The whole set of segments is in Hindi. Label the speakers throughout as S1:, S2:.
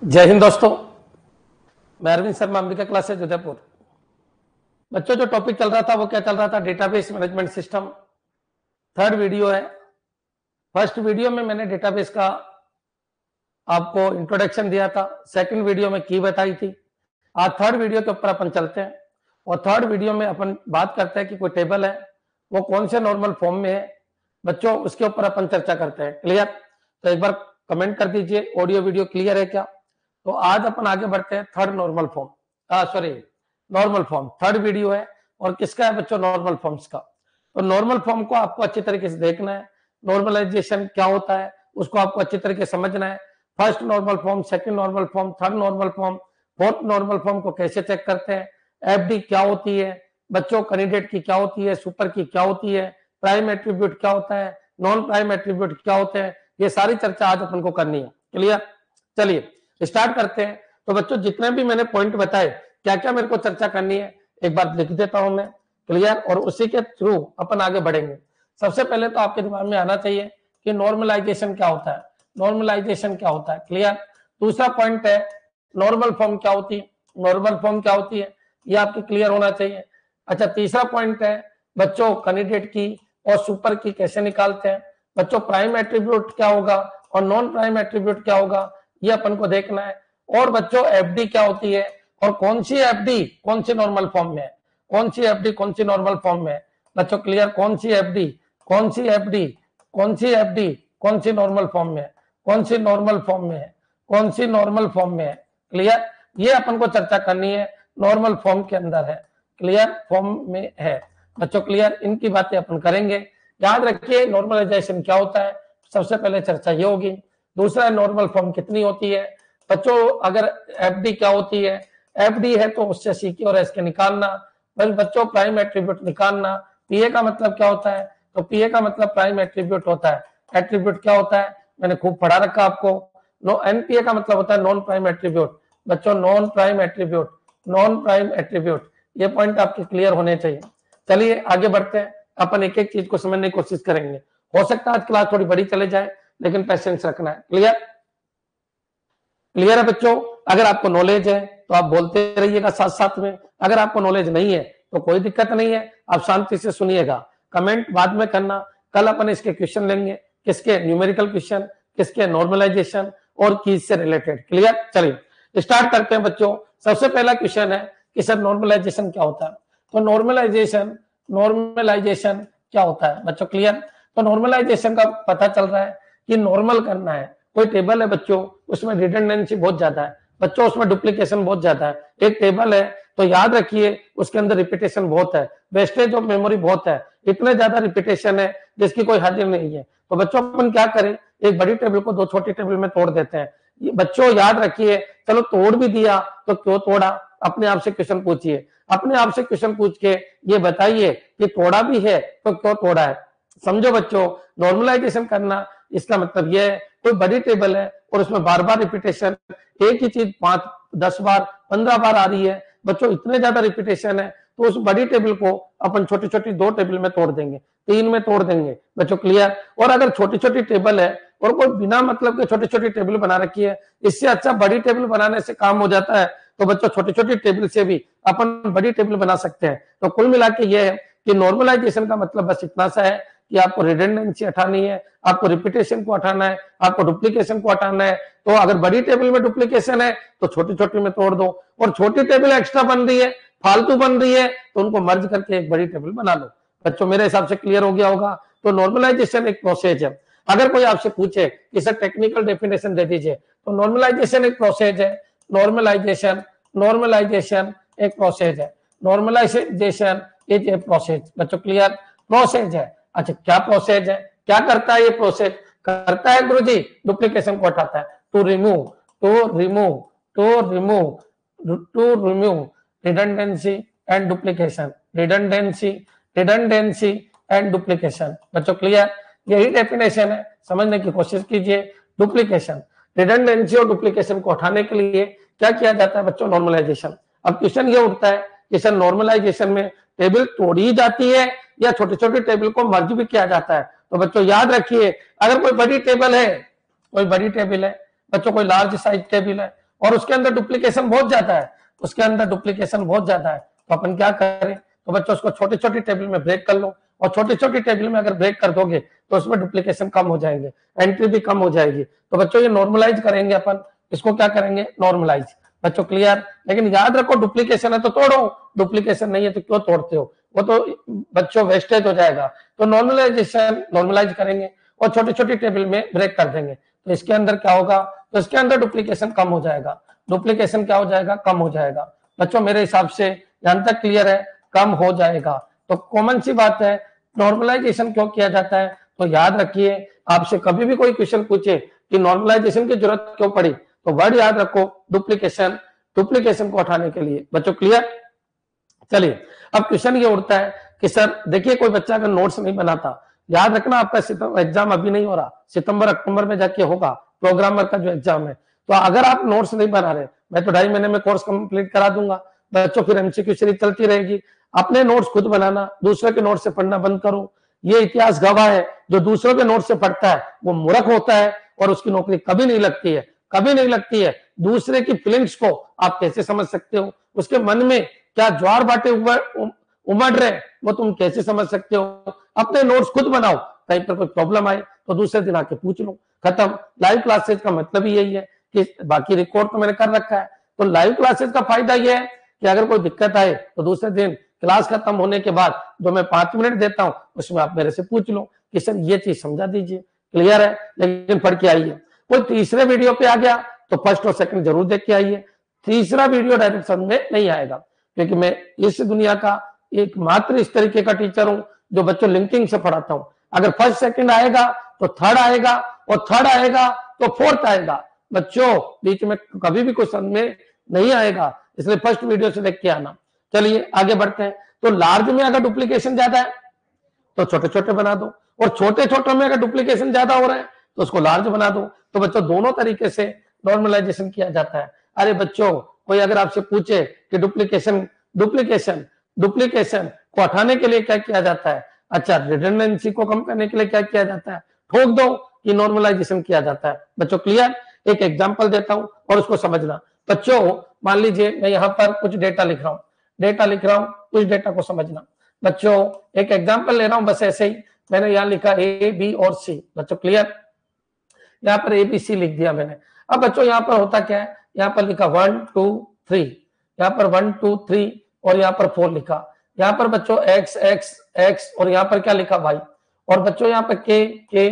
S1: जय हिंद दोस्तों, मैं अरविंद शर्मा, अमेरिका क्लासेज उदयपुर। बच्चों, जो टॉपिक चल रहा था वो क्या चल रहा था? Database management system. Third video है। फर्स्ट वीडियो में मैंने डेटाबेस का आपको इंट्रोडक्शन दिया था, सेकंड वीडियो में की बताई थी। आज थर्ड वीडियो के ऊपर अपन चलते हैं और थर्ड वीडियो में अपन बात करते हैं कि कोई टेबल है वो कौन से नॉर्मल फॉर्म में है। बच्चों, उसके ऊपर अपन चर्चा करते हैं। क्लियर? तो एक बार कमेंट कर दीजिए ऑडियो वीडियो क्लियर है क्या। तो आज अपन आगे बढ़ते हैं third normal form, normal form third video है। और किसका है बच्चों? नॉर्मल फॉर्म्स का। तो नॉर्मल फॉर्म को आपको अच्छी तरीके से देखना है। नॉर्मलाइजेशन क्या होता है उसको आपको अच्छी तरीके से समझना है। First normal form, second normal form, third normal form, fourth normal form को कैसे चेक करते हैं, एफडी क्या होती है बच्चों, कैंडिडेट की क्या होती है, सुपर की क्या होती है, प्राइम एट्रीब्यूट क्या होता है, नॉन प्राइम एट्रीब्यूट क्या होते हैं, ये सारी चर्चा आज अपन को करनी है। क्लियर? चलिए स्टार्ट करते हैं। तो बच्चों, जितने भी मैंने पॉइंट बताए, क्या क्या मेरे को चर्चा करनी है एक बार लिख देता हूं मैं। क्लियर? और उसी के थ्रू अपन आगे बढ़ेंगे। सबसे पहले तो आपके दिमाग में आना चाहिए कि नॉर्मलाइजेशन क्या होता है। नॉर्मलाइजेशन क्या होता है? क्लियर? दूसरा पॉइंट है नॉर्मल फॉर्म क्या होती है। नॉर्मल फॉर्म क्या होती है ये आपके क्लियर होना चाहिए। अच्छा, तीसरा पॉइंट है बच्चों कैंडिडेट की और सुपर की कैसे निकालते हैं। बच्चों, प्राइम एट्रीब्यूट क्या होगा और नॉन प्राइम एट्रीब्यूट क्या होगा ये अपन को देखना है। और बच्चों, एफडी क्या होती है और कौन सी एफडी कौन सी नॉर्मल फॉर्म में है, कौन सी एफडी कौन सी नॉर्मल फॉर्म में है। बच्चों क्लियर? कौन सी एफडी कौन सी एफडी कौन सी एफडी कौन सी नॉर्मल फॉर्म में है, कौन सी नॉर्मल फॉर्म में है, कौन सी नॉर्मल फॉर्म में है। क्लियर? ये अपन को चर्चा करनी है। नॉर्मल फॉर्म के अंदर है, क्लियर फॉर्म में है बच्चों। क्लियर? इनकी बातें अपन करेंगे। याद रखिए नॉर्मलाइजेशन क्या होता है, सबसे पहले चर्चा ये होगी। दूसरा, नॉर्मल फॉर्म कितनी होती है बच्चों। अगर एफडी क्या होती है, एफडी है तो उससे सी के और एस के निकालना। बच्चों, प्राइम एट्रीब्यूट निकालना। पीए का मतलब क्या होता है? तो पीए का मतलब प्राइम एट्रीब्यूट होता है। एट्रीब्यूट क्या होता है मैंने खूब पढ़ा रखा आपको। नो, एनपीए का मतलब होता है नॉन प्राइम एट्रीब्यूट। बच्चों, non prime attribute, non prime attribute, ये पॉइंट आपके क्लियर होने चाहिए। चलिए आगे बढ़ते हैं, अपन एक एक चीज को समझने की कोशिश करेंगे। हो सकता है आज क्लास थोड़ी बड़ी चले जाए, लेकिन पेशेंस रखना है। क्लियर? क्लियर है बच्चों? अगर आपको नॉलेज है तो आप बोलते रहिएगा साथ साथ में। अगर आपको नॉलेज नहीं है तो कोई दिक्कत नहीं है, आप शांति से सुनिएगा। कमेंट बाद में करना। कल अपन इसके क्वेश्चन लेंगे, किसके? न्यूमेरिकल क्वेश्चन, किसके? नॉर्मलाइजेशन और कीज से रिलेटेड। क्लियर? चलिए स्टार्ट करते हैं बच्चों। सबसे पहला क्वेश्चन है कि सर नॉर्मलाइजेशन क्या होता है। तो नॉर्मलाइजेशन क्या होता है बच्चों? क्लियर? तो नॉर्मलाइजेशन का पता चल रहा है कि नॉर्मल करना है। कोई टेबल है बच्चों, उसमें रिडंडेंसी बहुत ज्यादा है बच्चों, उसमें डुप्लीकेशन बहुत ज्यादा है। एक टेबल है तो याद रखिए उसके अंदर रिपीटेशन बहुत है, वेस्टेज ऑफ मेमोरी बहुत है, इतने ज्यादा रिपीटेशन है जिसकी कोई हद नहीं है। तो बच्चों अपन क्या करें, एक बड़ी टेबल को दो छोटी टेबल में तोड़ देते हैं। बच्चों याद रखिए, चलो तोड़ भी दिया तो क्यों तोड़ा, अपने आप से क्वेश्चन पूछिए। अपने आप से क्वेश्चन पूछ के ये बताइए कि तोड़ा भी है तो क्यों तोड़ा है। समझो बच्चों, नॉर्मलाइजेशन करना इसका मतलब यह है कोई बड़ी टेबल है और उसमें बार बार रिपीटेशन, एक ही चीज 5, 10 बार, 15 बार आ रही है बच्चों, इतने ज्यादा रिपीटेशन है, तो उस बड़ी टेबल को अपन छोटी छोटी 2 टेबल में तोड़ देंगे, 3 में तोड़ देंगे बच्चों। क्लियर? और अगर छोटी छोटी टेबल है और कोई बिना मतलब के छोटी छोटी टेबल बना रखी है, इससे अच्छा बड़ी टेबल बनाने से काम हो जाता है। तो बच्चों छोटी छोटी टेबल से भी अपन बड़ी टेबल बना सकते हैं। तो कुल मिला के ये है कि नॉर्मलाइजेशन का मतलब बस इतना सा है कि आपको रिडंडेंसी हटानी है, आपको रिपीटेशन को हटाना है, आपको डुप्लीकेशन को हटाना है। तो अगर बड़ी टेबल में डुप्लीकेशन है तो छोटी छोटी में तोड़ दो, और छोटी टेबल एक्स्ट्रा बन रही है, फालतू बन रही है, तो उनको मर्ज करके एक बड़ी टेबल बना लो। बच्चों मेरे हिसाब से क्लियर हो गया होगा। तो नॉर्मलाइजेशन एक प्रोसेस है। अगर कोई आपसे पूछे कि सर टेक्निकल डेफिनेशन दे दीजिए, तो नॉर्मलाइजेशन एक प्रोसेस है। नॉर्मलाइजेशन एक प्रोसेस है। Normalisation is a process. बच्चों क्लियर? प्रोसेस है। अच्छा, क्या प्रोसेस है, क्या करता है ये प्रोसेस? करता है गुरुजी, डुप्लीकेशन को हटाता है। To remove redundancy and duplication, redundancy and duplication. बच्चों क्लियर? यही डेफिनेशन है, समझने की कोशिश कीजिए। डुप्लीकेशन, रिडंडेंसी और डुप्लीकेशन को हटाने के लिए क्या किया जाता है बच्चों? नॉर्मलाइजेशन। अब क्वेश्चन ये उठता है कि सर नॉर्मलाइजेशन में टेबल तोड़ी जाती है या छोटी छोटी टेबल को मर्ज भी किया जाता है। तो बच्चों याद रखिए, अगर कोई बड़ी टेबल है, कोई बड़ी टेबल है बच्चों, कोई लार्ज साइज टेबल है और उसके अंदर डुप्लीकेशन बहुत ज्यादा है, उसके अंदर डुप्लीकेशन बहुत ज्यादा है, तो अपन क्या करें, तो बच्चों उसको छोटी छोटी टेबल में ब्रेक कर लो, और छोटी छोटी टेबल में अगर ब्रेक कर दोगे तो उसमें डुप्लीकेशन कम हो जाएंगे, एंट्री भी कम हो जाएगी। तो बच्चों ये नॉर्मलाइज करेंगे अपन, इसको क्या करेंगे, नॉर्मलाइज। बच्चों क्लियर? लेकिन याद रखो डुप्लीकेशन है तो तोड़ो, डुप्लीकेशन नहीं है तो क्यों तोड़ते हो, वो तो बच्चों वेस्टेज हो जाएगा। तो नॉर्मलाइजेशन, नॉर्मलाइज करेंगे और छोटी छोटी टेबल में ब्रेक कर देंगे, तो इसके अंदर क्या होगा, तो इसके अंदर डुप्लीकेशन कम हो जाएगा, डुप्लीकेशन क्या हो जाएगा, कम हो जाएगा। बच्चों मेरे हिसाब से यहां तक क्लियर है, कम हो जाएगा। तो कॉमन सी बात है, नॉर्मलाइजेशन क्यों किया जाता है, तो याद रखिए, आपसे कभी भी कोई क्वेश्चन पूछे कि नॉर्मलाइजेशन की जरूरत क्यों पड़ी, तो वर्ड याद रखो, डुप्लीकेशन, डुप्लीकेशन को हटाने के लिए। बच्चों क्लियर? चलिए अब क्वेश्चन ये उठता है कि सर देखिए कोई बच्चा अगर नोट्स नहीं बनाता, याद रखना आपका एग्जाम अभी नहीं हो रहा, सितंबर अक्टूबर में जाके होगा प्रोग्रामर का जो एग्जाम है। तो अगर आप नोट्स नहीं बना रहे, मैं तो 2.5 महीने में कोर्स कंप्लीट करा दूंगा बच्चों, फिर एमसीक्यू सीरीज चलती रहेगी। अपने नोट्स खुद बनाना, दूसरे के नोट्स से पढ़ना बंद करो। ये इतिहास गवाह है, जो दूसरों के नोट्स से पढ़ता है वो मूर्ख होता है और उसकी नौकरी कभी नहीं लगती है, कभी नहीं लगती है। दूसरे की फीलिंग्स को आप कैसे समझ सकते हो, उसके मन में क्या ज्वार बाटे उमड़ रहे वो तुम कैसे समझ सकते हो। अपने नोट्स खुद बनाओ, कहीं पर कोई प्रॉब्लम आए तो दूसरे दिन आके पूछ लो, खत्म। लाइव क्लासेस का मतलब ही यही है कि बाकी रिकॉर्ड तो मैंने कर रखा है, तो लाइव क्लासेस का फायदा यह है कि अगर कोई दिक्कत आए तो दूसरे दिन क्लास खत्म होने के बाद जो मैं 5 मिनट देता हूं उसमें आप मेरे से पूछ लो कि सर ये चीज समझा दीजिए, क्लियर है। लेकिन पढ़ के आइए। कोई तीसरे वीडियो पे आ गया तो फर्स्ट और सेकंड जरूर देख के आइए, तीसरा वीडियो डायरेक्ट समझ में नहीं आएगा, क्योंकि मैं इस दुनिया का एकमात्र इस तरीके का टीचर हूं जो बच्चों लिंकिंग से पढ़ाता हूं। अगर फर्स्ट सेकंड आएगा तो थर्ड आएगा, और थर्ड आएगा तो फोर्थ आएगा। बच्चों बीच में कभी भी कुछ समझ में नहीं आएगा, इसलिए फर्स्ट वीडियो से देख के आना। चलिए आगे बढ़ते हैं। तो लार्ज में अगर डुप्लीकेशन ज्यादा है तो छोटे छोटे बना दो, और छोटे छोटे में अगर डुप्लीकेशन ज्यादा हो रहा है तो उसको लार्ज बना दो। तो बच्चों दोनों तरीके से नॉर्मलाइजेशन किया जाता है। अरे बच्चों कोई अगर आपसे पूछे कि डुप्लीकेशन डुप्लीकेशन डुप्लीकेशन को हटाने के लिए क्या किया जाता है, अच्छा रिडंडेंसी को कम करने के लिए क्या किया जाता है, ठोक दो कि नॉर्मलाइजेशन किया जाता है। बच्चों क्लियर? एक एग्जांपल देता हूं और उसको समझना। बच्चों मान लीजिए मैं यहां पर कुछ डेटा लिख रहा हूं, उस डेटा को समझना। बच्चों एक एग्जांपल ले रहा हूं, बस ऐसे ही मैंने यहां लिखा ए बी और सी। बच्चों क्लियर? यहां पर एबीसी लिख दिया मैंने। अब बच्चों यहां पर होता क्या है, यहां पर लिखा 1 2 3, यहां पर 1 2 3 और यहां पर 4 लिखा। यहां पर बच्चों x x x और यहां पर क्या लिखा y, और बच्चों यहां पर k k,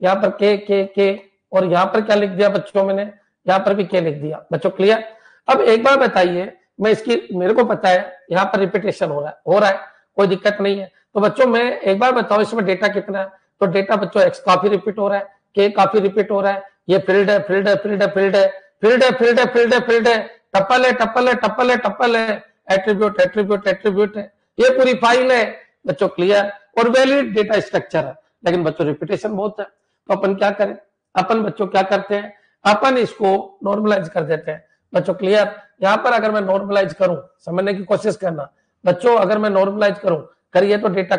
S1: यहां पर k k k और यहां पर क्या लिख दिया बच्चों मैंने, यहां पर भी k लिख दिया। बच्चों क्लियर? अब एक बार बताइए, मैं इसकी मेरे को पता है यहां पर रिपीटेशन हो रहा है, कोई दिक्कत नहीं है। तो बच्चों मैं एक बार बताओ इसमें डेटा कितना है, तो डेटा बच्चों x काफी रिपीट हो रहा है, k काफी रिपीट हो रहा है, ये फील्ड है फील्ड है फील्ड है फील्ड है फील्ड है फील्ड है फील्ड है फील्ड है, टपल है टपल है टपल है टपल है, एट्रीब्यूट एट्रीब्यूट एट्रीब्यूट है, ये पूरी फाइल है। बच्चों क्लियर? और वैलिड डेटा स्ट्रक्चर है, लेकिन बच्चों रिपीटेशन बहुत है। तो अपन क्या करें, अपन बच्चों क्या करते हैं, अपन इसको नॉर्मलाइज कर देते हैं। बच्चों क्लियर? यहां पर अगर मैं नॉर्मलाइज करूं, समझने की कोशिश करना बच्चों, अगर मैं नॉर्मलाइज करूं, करिए तो डेटा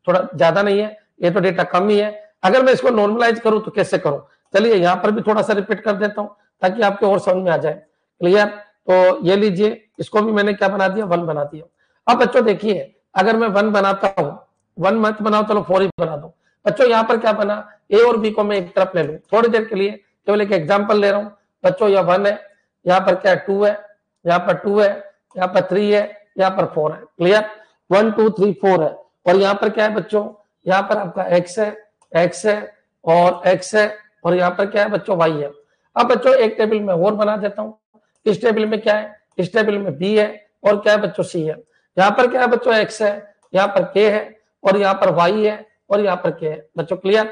S1: थोड़ा ज्यादा नहीं है, ये तो डेटा कम ही है। अगर मैं इसको नॉर्मलाइज करूं तो कैसे करूं, चलिए यहां पर भी थोड़ा सा रिपीट कर देता हूं ताकि आपको और समझ में आ जाए। क्लियर? तो ये लीजिए, इसको भी मैंने क्या बना दिया, 1 बना दिया। अब बच्चों देखिए, अगर मैं 1 बनाता हूं, 1 मत बनाओ, चलो 4 ही बना दो। बच्चों यहां पर क्या बना, ए और बी को मैं एक तरफ ले लूं थोड़ी देर के लिए, केवल एक एग्जांपल ले रहा हूं। बच्चों यह 1 है, यहाँ पर क्या 2 है, यहाँ पर 2 है, यहाँ पर 3 है, यहाँ पर 4 है। क्लियर? 1 2 3 4 है, और यहाँ पर क्या है बच्चों, यहाँ पर आपका x है और x है, और यहाँ पर क्या है बच्चों, y है। अब बच्चों एक टेबल में और बना देता हूँ। इस टेबल में क्या है, इस टेबल में b है, और क्या है बच्चों, c है। यहाँ पर क्या है बच्चों, x है, यहाँ पर k है, और यहाँ पर y है, और यहाँ पर k है। बच्चों क्लियर?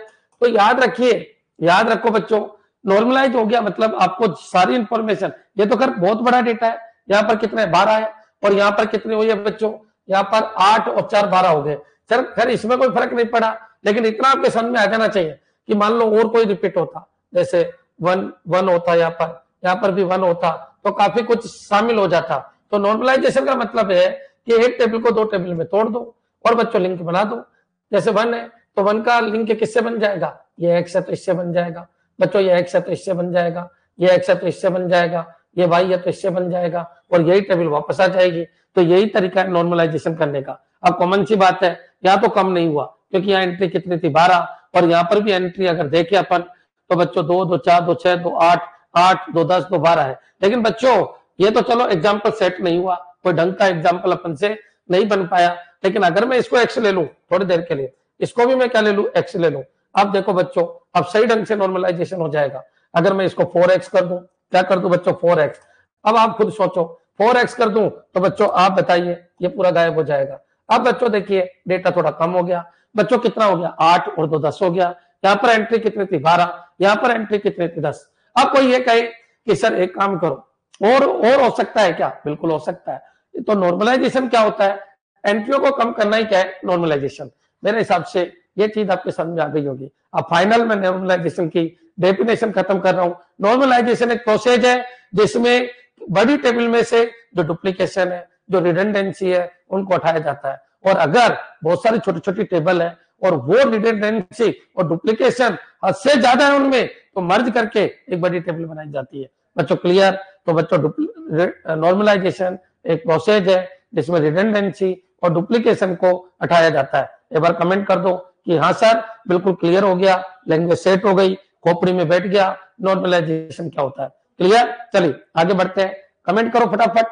S1: तो याद रखिए, याद रखो बच्चों, नॉर्मलाइज हो गया मतलब आपको सारी इंफॉर्मेशन, ये तो खैर बहुत बड़ा डेटा है। यहाँ पर कितने 12 है, और यहाँ पर कितने हुए बच्चों, यहाँ पर 8 और 4 12 हो गए। सर खैर इसमें कोई फर्क नहीं पड़ा, लेकिन इतना आपके समझ में आ जाना चाहिए कि मान लो और कोई रिपीट होता, जैसे 1 होता, यहाँ पर भी 1 होता, तो काफी कुछ शामिल हो जाता। तो नॉर्मलाइजेशन का मतलब है कि एक टेबल को 2 टेबल में तोड़ दो और बच्चों लिंक बना दो। जैसे 1 है तो 1 का लिंक किससे बन जाएगा, ये x है तो इससे बन जाएगा। बच्चों ये x है तो इससे बन जाएगा, ये x है तो इससे बन जाएगा, ये भाई ये तो इससे बन जाएगा और यही टेबल वापस आ जाएगी। तो यही तरीका है नॉर्मलाइजेशन करने का। अब कॉमन सी बात है, यहाँ तो कम नहीं हुआ क्योंकि यहाँ एंट्री कितनी थी 12, और यहाँ पर भी एंट्री अगर देखें अपन तो बच्चों 2 2 4 2 6 2 8 8 2 10 2 12 है। लेकिन बच्चों ये तो चलो एग्जाम्पल सेट नहीं हुआ, कोई ढंग का एग्जाम्पल अपन से नहीं बन पाया। लेकिन अगर मैं इसको एक्स ले लूं थोड़ी देर के लिए, इसको भी मैं क्या ले लूं, एक्स ले लूं। अब देखो बच्चों, अब सही ढंग से नॉर्मलाइजेशन हो जाएगा। अगर मैं इसको 4x कर दूं, क्या कर दूं बच्चों, 4x। अब आप खुद सोचो, 4x कर दूं तो बच्चों आप बताइए, ये पूरा गायब हो जाएगा। अब बच्चों देखिए डेटा थोड़ा कम हो गया बच्चों, कितना हो गया 8 और 2 10 हो गया। यहाँ पर एंट्री कितनी थी 12, यहाँ पर एंट्री कितनी थी 10। अब कोई ये कहे कि सर एक काम करो और हो सकता है क्या, बिल्कुल हो सकता है। तो नॉर्मलाइजेशन क्या होता है, एंट्रियों को कम करना ही क्या है नॉर्मलाइजेशन। मेरे हिसाब से ये चीज आपके समझ आ गई होगी। अब फाइनल में नॉर्मलाइजेशन की डेफिनेशन खत्म कर रहा हूं। नॉर्मलाइजेशन एक प्रोसेस है जिसमें बड़ी टेबल में से जो डुप्लीकेशन है, जो रिडंडेंसी है, उनको हटाया जाता है। और अगर बहुत सारी छोटी छोटी टेबल है और वो रिडंडेंसी और डुप्लीकेशन हद से ज्यादा है उनमें, तो मर्ज करके एक बड़ी टेबल बनाई जाती है। बच्चों क्लियर? तो बच्चों नॉर्मलाइजेशन एक प्रोसेस है जिसमें रिडंडेंसी और डुप्लीकेशन को हटाया जाता है। एक बार कमेंट कर दो कि हाँ सर बिल्कुल क्लियर हो गया, लैंग्वेज सेट हो गई, खोपड़ी में बैठ गया, नॉर्मलाइजेशन क्या होता है। क्लियर? चलिए आगे बढ़ते हैं। कमेंट करो फटाफट,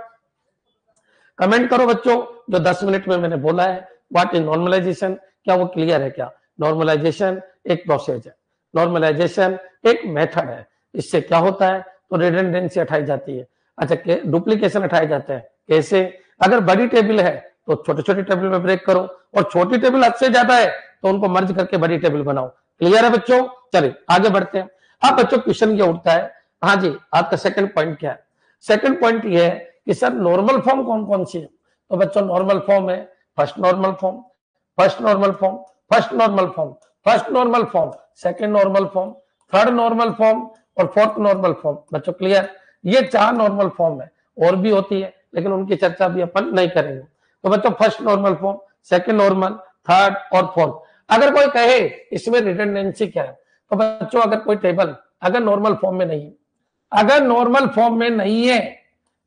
S1: कमेंट करो बच्चों। जो 10 मिनट में मैंने बोला है व्हाट इज नॉर्मलाइजेशन, क्या वो क्लियर है क्या? नॉर्मलाइजेशन एक प्रोसेस है, नॉर्मलाइजेशन एक मेथड है। इससे क्या होता है, तो रिडंडेंसी हटाई जाती है। अच्छा, डुप्लीकेशन हटाए जाते हैं। कैसे? अगर बड़ी टेबल है तो छोटे छोटे टेबल में ब्रेक करो, और छोटी टेबल हद से ज्यादा है तो उनको मर्ज करके बड़ी टेबल बनाओ। क्लियर है बच्चों? चलिए आगे बढ़ते हैं। अब बच्चों क्वेश्चन क्या उठता है, हाँ जी आपका सेकंड पॉइंट क्या है? सेकंड पॉइंट ये है कि सर नॉर्मल फॉर्म कौन कौन सी है? तो बच्चों नॉर्मल फॉर्म है first normal form, first normal form, first normal form, first normal form, second normal form, third normal form और फोर्थ नॉर्मल फॉर्म। बच्चों क्लियर? ये 4 नॉर्मल फॉर्म है, और भी होती है लेकिन उनकी चर्चा भी अपन नहीं करेंगे। तो बच्चों first normal form, second normal, third और फोर्थ। अगर कोई कहे इसमें रिडंडेंसी क्या है, तो बच्चों अगर कोई टेबल अगर नॉर्मल फॉर्म में नहीं है, अगर नॉर्मल फॉर्म में नहीं है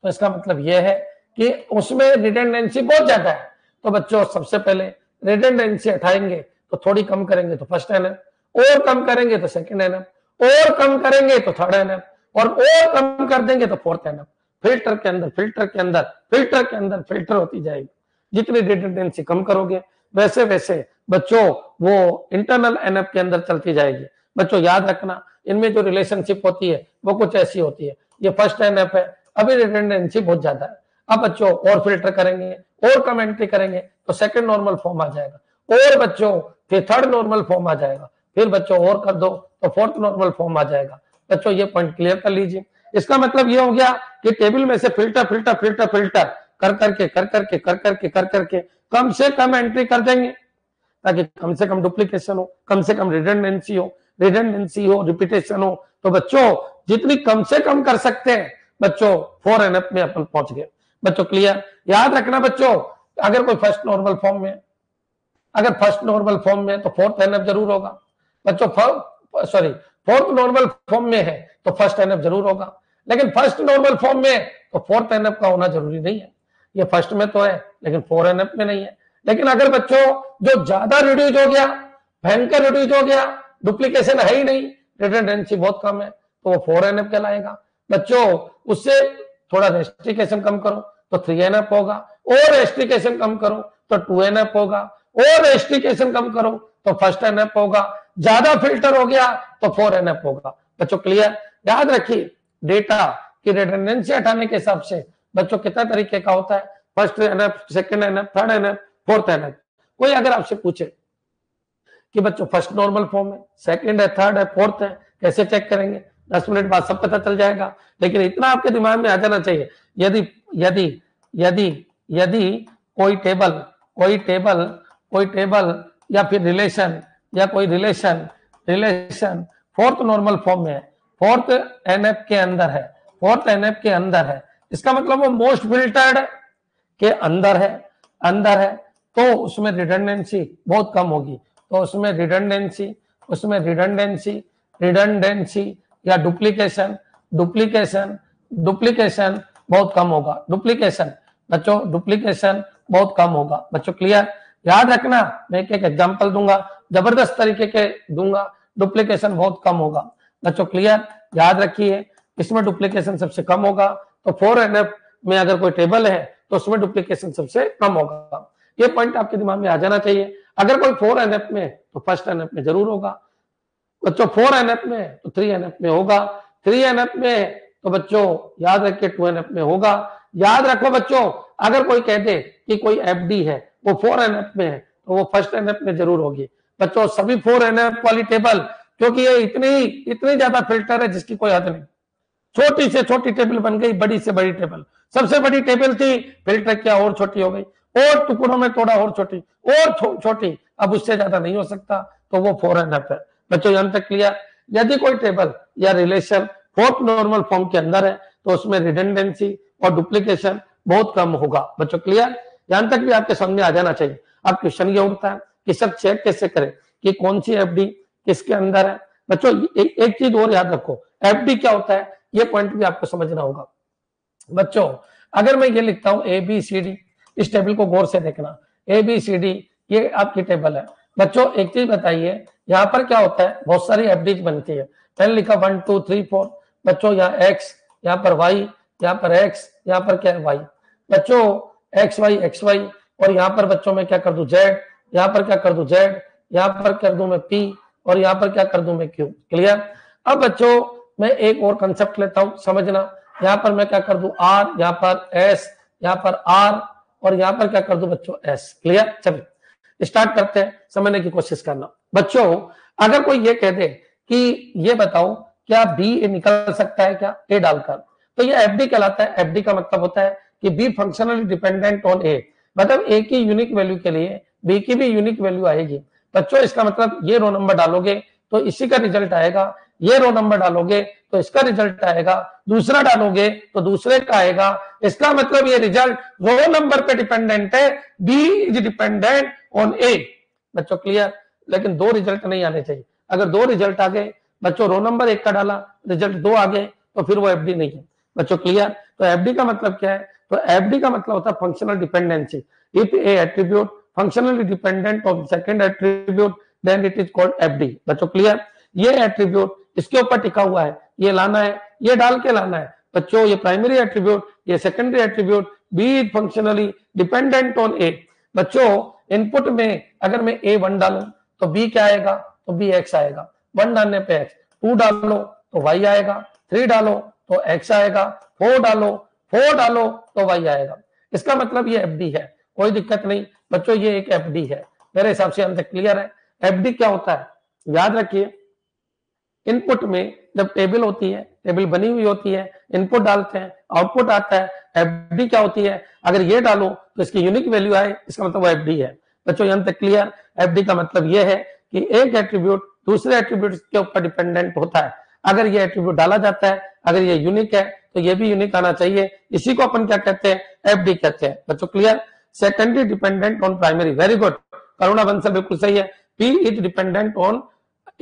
S1: तो इसका मतलब यह है कि उसमें रिडंडेंसी बहुत ज्यादा है। तो बच्चों सबसे पहले रिडंडेंसी हटाएंगे तो थोड़ी कम करेंगे तो फर्स्ट एनएफ, और कम करेंगे तो सेकंड एनएफ, और कम करेंगे तो थर्ड एनएफ, और कम कर देंगे तो फोर्थ एनएफ। फिल्टर के अंदर फिल्टर के अंदर फिल्टर के अंदर फिल्टर होती जाएगी। जितनी रिडंडेंसी कम करोगे वैसे वैसे बच्चों वो इंटरनल एनएफ के अंदर चलती जाएगी। बच्चों याद रखना इनमें जो रिलेशनशिप होती है वो कुछ ऐसी होती है। ये फर्स्ट एनएफ है, अभी रिडंडेंसी बहुत ज्यादा है। अब बच्चों और फिल्टर करेंगे और कम एंट्री करेंगे तो सेकंड नॉर्मल फॉर्म आ जाएगा, और बच्चों फिर थर्ड नॉर्मल फॉर्म आ जाएगा, फिर बच्चों और कर दो तो फोर्थ नॉर्मल फॉर्म आ जाएगा। बच्चों ये पॉइंट क्लियर कर लीजिए। इसका मतलब ये हो गया कि टेबल में से फिल्टर फिल्टर फिल्टर फिल्टर कर करके कम से कम एंट्री कर देंगे ताकि कम से कम डुप्लीकेशन हो, कम से कम रिडंडेंसी हो, रिपीटेशन हो। तो बच्चों जितनी कम से कम कर सकते हैं बच्चों 4 एनएफ में अपन पहुंच गए। बच्चों क्लियर? याद रखना बच्चों, अगर कोई फर्स्ट नॉर्मल फॉर्म में, अगर फर्स्ट नॉर्मल फॉर्म में तो फोर्थ एनएफ जरूर होगा। बच्चों फोर्थ नॉर्मल फॉर्म में है तो फर्स्ट एनएफ जरूर होगा, लेकिन फर्स्ट नॉर्मल फॉर्म में तो फोर्थ एनएफ का होना जरूरी नहीं है। ये फर्स्ट में तो है लेकिन 4 एनएफ में नहीं है। लेकिन अगर बच्चों जो ज्यादा रिड्यूस हो गया, भयंकर रिड्यूस हो गया, डुप्लीकेशन है ही नहीं, रिडंडेंसी बहुत कम है, तो वो 4 एनएफ कहलाएगा। बच्चों उससे थोड़ा रेस्ट्रिकेशन कम करो तो 3 एनएफ होगा, और रेस्ट्रिकेशन कम करो तो 2 एनएफ होगा, और रेस्ट्रिकेशन कम करो तो फर्स्ट एनएफ होगा, ज्यादा फिल्टर हो गया तो 4 एनएफ होगा। बच्चों क्लियर? याद रखिए डेटा की रिडंडेंसी हटाने के हिसाब से बच्चों कितना तरीके का होता है, first NF, second NF, third NF, fourth NF. कोई अगर आपसे पूछे कि बच्चों फर्स्ट नॉर्मल फॉर्म है, सेकंड है, थर्ड है, फोर्थ है, कैसे चेक करेंगे? 10 मिनट बाद सब पता चल जाएगा। लेकिन इतना आपके दिमाग में आ जाना चाहिए, यदि यदि यदि यदि कोई टेबल या फिर रिलेशन या कोई रिलेशन फोर्थ नॉर्मल फॉर्म में है, फोर्थ एनएफ के अंदर है, फोर्थ एनएफ के अंदर है, इसका मतलब वो मोस्ट फिल्टर्ड के अंदर है, तो उसमें रिडंडेंसी बहुत कम होगी। तो उसमें रिडंडेंसी या डुप्लीकेशन डुप्लीकेशन बहुत कम होगा। डुप्लीकेशन बच्चों, डुप्लीकेशन बहुत कम होगा। बच्चों क्लियर? याद रखना, मैं एक एक एग्जांपल दूंगा, जबरदस्त तरीके के दूंगा, डुप्लीकेशन बहुत कम होगा। बच्चों क्लियर? याद रखिए, इसमें डुप्लीकेशन सबसे कम होगा। तो 4NF में अगर कोई टेबल है तो उसमें डुप्लीकेशन सबसे कम होगा। ये पॉइंट आपके दिमाग में आ जाना चाहिए। अगर कोई 4NF में तो फर्स्ट NF में जरूर होगा। बच्चों 4NF में तो 3NF में होगा। 3NF में तो बच्चों याद रखिए 2NF में होगा। याद रखो बच्चों, अगर कोई कह दे कि कोई FD है वो 4NF में है तो वो फर्स्ट NF में जरूर होगी। बच्चों सभी 4NF वाली टेबल, क्योंकि ये इतनी ज्यादा फिल्टर है जिसकी कोई हद नहीं। छोटी से छोटी टेबल बन गई, बड़ी से बड़ी टेबल। सबसे बड़ी टेबल थी, फिल्टर क्या और छोटी हो गई, और टुकड़ों में थोड़ा और छोटी, और छोटी, अब उससे ज्यादा नहीं हो सकता, तो वो 4NF है। बच्चों यहां तक क्लियर? यदि कोई टेबल या रिलेशन फोर्थ नॉर्मल फॉर्म के अंदर है तो उसमें रिडंडेंसी और डुप्लीकेशन बहुत कम होगा। बच्चों क्लियर? यहां तक भी आपके सामने आ जाना चाहिए। अब क्वेश्चन ये उठता है कि सब चेक कैसे करें कि कौन सी FD किसके अंदर है। बच्चों एक चीज और याद रखो, FD क्या होता है ये पॉइंट भी आपको समझना होगा। बच्चों अगर मैं ये लिखता हूं ABCD, इस टेबल को गौर से देखना, ABCD ये आपकी टेबल है। बच्चों एक चीज बताइए, यहाँ पर क्या होता है, बहुत सारी FDs बनती है। मैंने लिखा 1 2 3 4। बच्चों यहाँ X, यहाँ पर Y, यहाँ पर X, यहाँ पर क्या है Y। बच्चों XY, और यहाँ पर बच्चों में क्या कर दूं Z, यहाँ पर क्या कर दूं Z, यहाँ पर कर दूं मैं P, और यहाँ पर क्या कर दूं मैं Q। क्लियर? अब बच्चों मैं एक और कंसेप्ट लेता हूं, समझना। यहाँ पर मैं क्या कर दूं R, यहाँ पर S, यहाँ पर R, और यहाँ पर क्या कर दूं बच्चों S। क्लियर? चलिए स्टार्ट करते हैं, समझने की कोशिश करना। बच्चों अगर कोई ये कह दे कि ये बताओ क्या B निकल सकता है क्या A डालकर, तो ये FD कहलाता है। FD का मतलब होता है कि B functionally dependent on A, मतलब A की यूनिक वैल्यू के लिए B की भी यूनिक वैल्यू आएगी। बच्चों इसका मतलब ये रो नंबर डालोगे तो इसी का रिजल्ट आएगा, ये रो नंबर डालोगे तो इसका रिजल्ट आएगा, दूसरा डालोगे तो दूसरे का आएगा। इसका मतलब ये रिजल्ट रो नंबर पे डिपेंडेंट है, B is dependent on A। बच्चों क्लियर? लेकिन दो रिजल्ट नहीं आने चाहिए। अगर दो रिजल्ट आ गए, बच्चों रो नंबर 1 का डाला, रिजल्ट 2 आ गए, तो फिर वो FD नहीं है। बच्चों क्लियर? तो FD का मतलब क्या है? तो FD का मतलब होता है functional dependency. If a attribute functionally dependent on second attribute then it is called FD। बच्चों क्लियर? ये एट्रीब्यूट इसके ऊपर टिका हुआ है, ये लाना है, ये डाल के लाना है। बच्चों ये प्राइमरी एट्रीब्यूट, ये secondary attribute, B is functionally dependent on A. बच्चों इनपुट में अगर मैं A1 डालूं तो B क्या आएगा? तो B X आएगा। 1 डालने पे X, 2 डालो तो Y आएगा, 3 डालो तो X आएगा, 4 डालो तो Y आएगा। इसका मतलब ये FD है, कोई दिक्कत नहीं। बच्चों ये एक FD है, मेरे हिसाब से अंत क्लियर है। FD क्या होता है याद रखिए, इनपुट में जब टेबल होती है, टेबल बनी हुई होती है, इनपुट डालते हैं, आउटपुट आता है। FD क्या होती है? अगर ये डालो तो इसकी यूनिक वैल्यू आए, इसका मतलब वो FD है। बच्चों यहां तक क्लियर? FD का मतलब ये है कि एक एट्रीब्यूट दूसरे एट्रीब्यूट के ऊपर डिपेंडेंट होता है। अगर ये एट्रीब्यूट डाला जाता है, अगर ये यूनिक है तो ये भी यूनिक आना चाहिए। इसी को अपन क्या कहते हैं? FD कहते हैं। बच्चों clear? Secondary dependent on primary, very good, Karuna Bansal बिल्कुल सही है। P is dependent on